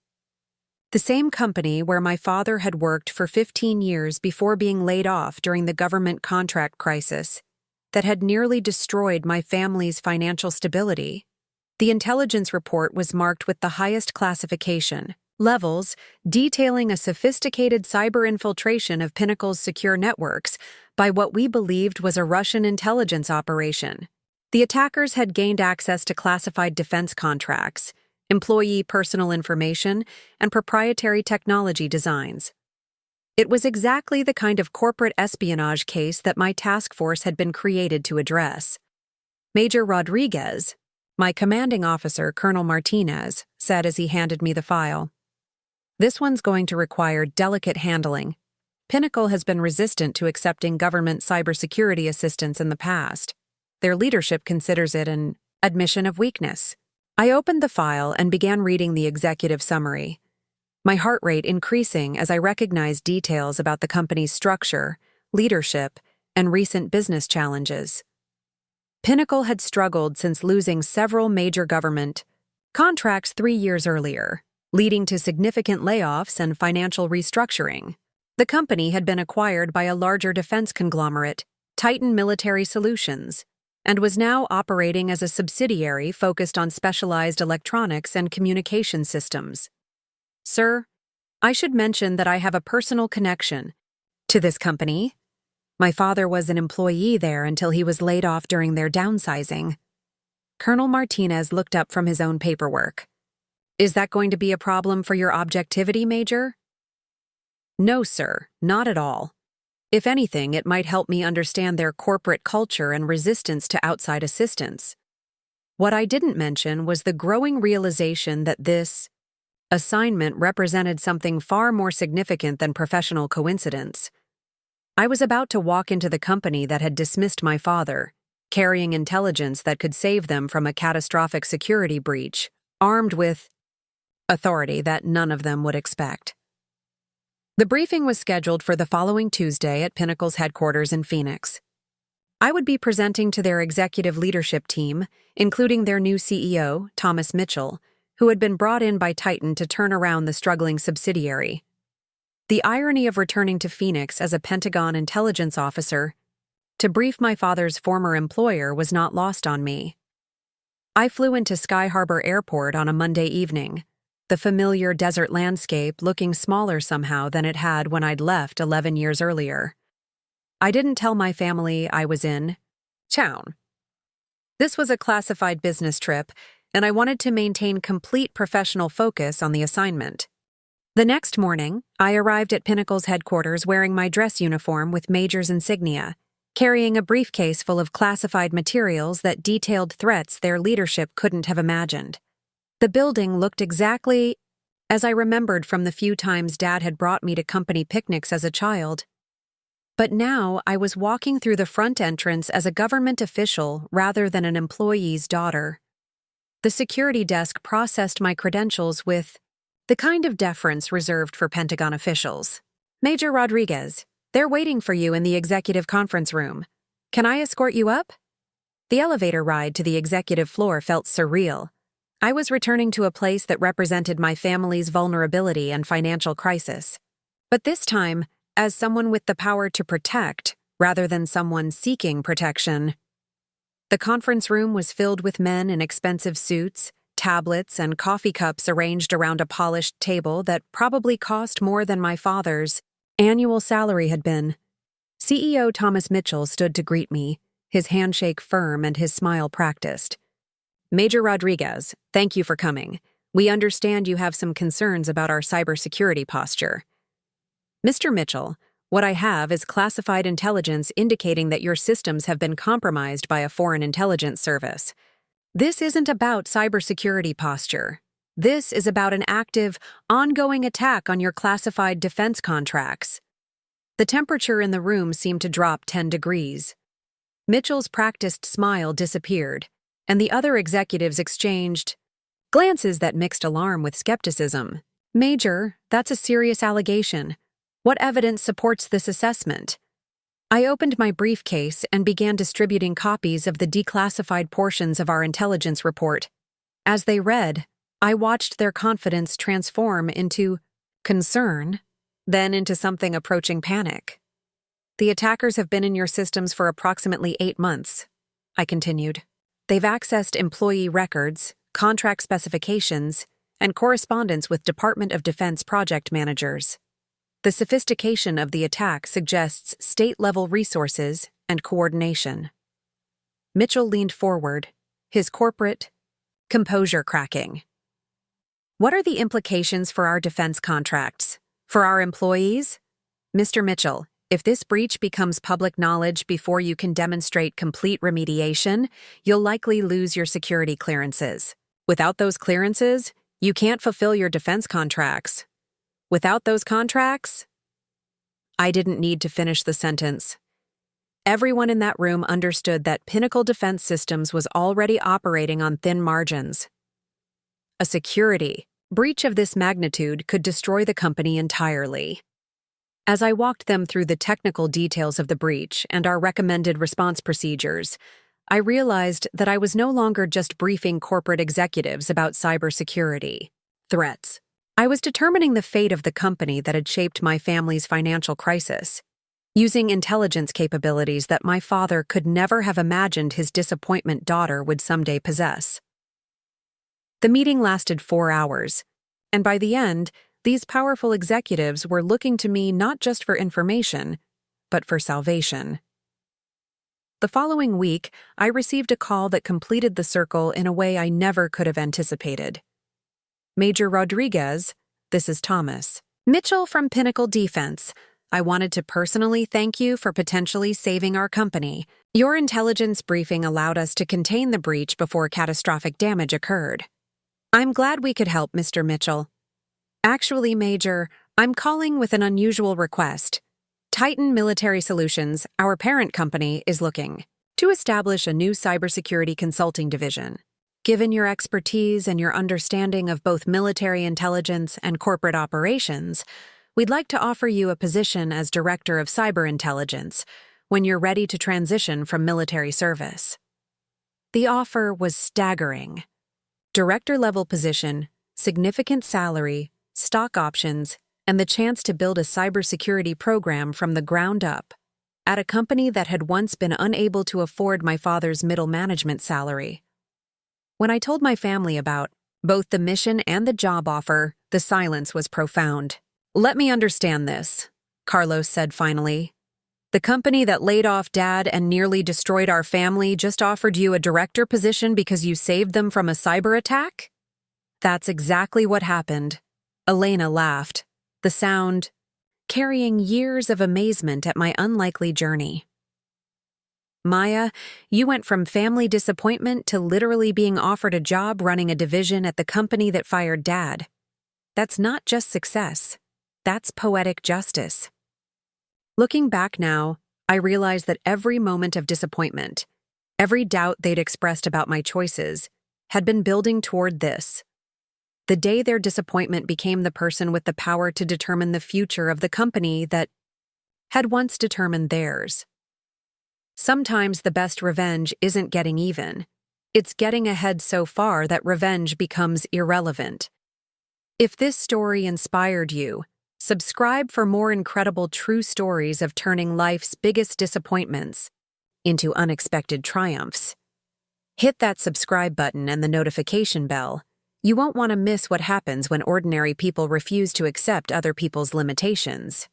The same company where my father had worked for 15 years before being laid off during the government contract crisis that had nearly destroyed my family's financial stability. The intelligence report was marked with the highest classification levels, detailing a sophisticated cyber infiltration of Pinnacle's secure networks by what we believed was a Russian intelligence operation. The attackers had gained access to classified defense contracts, employee personal information, and proprietary technology designs. It was exactly the kind of corporate espionage case that my task force had been created to address. Major Rodriguez, my commanding officer, Colonel Martinez, said as he handed me the file, "This one's going to require delicate handling. Pinnacle has been resistant to accepting government cybersecurity assistance in the past. Their leadership considers it an admission of weakness." I opened the file and began reading the executive summary, my heart rate increasing as I recognized details about the company's structure, leadership, and recent business challenges. Pinnacle had struggled since losing several major government contracts 3 years earlier, leading to significant layoffs and financial restructuring. The company had been acquired by a larger defense conglomerate, Titan Military Solutions, and was now operating as a subsidiary focused on specialized electronics and communication systems. Sir, I should mention that I have a personal connection to this company. My father was an employee there until he was laid off during their downsizing. Colonel Martinez looked up from his own paperwork. "Is that going to be a problem for your objectivity, Major?" "No, sir, not at all. If anything, it might help me understand their corporate culture and resistance to outside assistance." What I didn't mention was the growing realization that this assignment represented something far more significant than professional coincidence. I was about to walk into the company that had dismissed my father, carrying intelligence that could save them from a catastrophic security breach, armed with authority that none of them would expect. The briefing was scheduled for the following Tuesday at Pinnacle's headquarters in Phoenix. I would be presenting to their executive leadership team, including their new CEO, Thomas Mitchell, who had been brought in by Titan to turn around the struggling subsidiary. The irony of returning to Phoenix as a Pentagon intelligence officer to brief my father's former employer was not lost on me. I flew into Sky Harbor Airport on a Monday evening, the familiar desert landscape looking smaller somehow than it had when I'd left 11 years earlier. I didn't tell my family I was in town. This was a classified business trip, and I wanted to maintain complete professional focus on the assignment. The next morning, I arrived at Pinnacle's headquarters wearing my dress uniform with Major's insignia, carrying a briefcase full of classified materials that detailed threats their leadership couldn't have imagined. The building looked exactly as I remembered from the few times Dad had brought me to company picnics as a child. But now I was walking through the front entrance as a government official rather than an employee's daughter. The security desk processed my credentials with the kind of deference reserved for Pentagon officials. "Major Rodriguez, they're waiting for you in the executive conference room. Can I escort you up?" The elevator ride to the executive floor felt surreal. I was returning to a place that represented my family's vulnerability and financial crisis. But this time, as someone with the power to protect, rather than someone seeking protection. The conference room was filled with men in expensive suits, tablets, and coffee cups arranged around a polished table that probably cost more than my father's annual salary had been. CEO Thomas Mitchell stood to greet me, his handshake firm and his smile practiced. "Major Rodriguez, thank you for coming. We understand you have some concerns about our cybersecurity posture." "Mr. Mitchell, what I have is classified intelligence indicating that your systems have been compromised by a foreign intelligence service. This isn't about cybersecurity posture. This is about an active, ongoing attack on your classified defense contracts." The temperature in the room seemed to drop 10 degrees. Mitchell's practiced smile disappeared, and the other executives exchanged glances that mixed alarm with skepticism. Major, that's a serious allegation. What evidence supports this assessment? I opened my briefcase and began distributing copies of the declassified portions of our intelligence report. As they read, I watched their confidence transform into concern, then into something approaching panic. The attackers have been in your systems for approximately 8 months, I continued. They've accessed employee records, contract specifications, and correspondence with Department of Defense project managers. The sophistication of the attack suggests state-level resources and coordination. Mitchell leaned forward, his corporate composure cracking. What are the implications for our defense contracts? For our employees? Mr. Mitchell, if this breach becomes public knowledge before you can demonstrate complete remediation, you'll likely lose your security clearances. Without those clearances, you can't fulfill your defense contracts. Without those contracts? I didn't need to finish the sentence. Everyone in that room understood that Pinnacle Defense Systems was already operating on thin margins. A security breach of this magnitude could destroy the company entirely. As I walked them through the technical details of the breach and our recommended response procedures, I realized that I was no longer just briefing corporate executives about cybersecurity threats. I was determining the fate of the company that had shaped my family's financial crisis, using intelligence capabilities that my father could never have imagined his disappointment daughter would someday possess. The meeting lasted 4 hours, and by the end, these powerful executives were looking to me not just for information, but for salvation. The following week, I received a call that completed the circle in a way I never could have anticipated. Major Rodriguez, this is Thomas. Mitchell from Pinnacle Defense. I wanted to personally thank you for potentially saving our company. Your intelligence briefing allowed us to contain the breach before catastrophic damage occurred. I'm glad we could help, Mr. Mitchell. Actually, Major, I'm calling with an unusual request. Titan Military Solutions, our parent company, is looking to establish a new cybersecurity consulting division. Given your expertise and your understanding of both military intelligence and corporate operations, we'd like to offer you a position as Director of Cyber Intelligence when you're ready to transition from military service. The offer was staggering. Director-level position, significant salary, stock options, and the chance to build a cybersecurity program from the ground up at a company that had once been unable to afford my father's middle management salary. When I told my family about both the mission and the job offer, the silence was profound. Let me understand this, Carlos said finally. The company that laid off Dad and nearly destroyed our family just offered you a director position because you saved them from a cyber attack? That's exactly what happened. Elena laughed, the sound carrying years of amazement at my unlikely journey. Maya, you went from family disappointment to literally being offered a job running a division at the company that fired Dad. That's not just success. That's poetic justice. Looking back now, I realize that every moment of disappointment, every doubt they'd expressed about my choices, had been building toward this. The day their disappointment became the person with the power to determine the future of the company that had once determined theirs. Sometimes the best revenge isn't getting even. It's getting ahead so far that revenge becomes irrelevant. If this story inspired you, subscribe for more incredible true stories of turning life's biggest disappointments into unexpected triumphs. Hit that subscribe button and the notification bell. You won't want to miss what happens when ordinary people refuse to accept other people's limitations.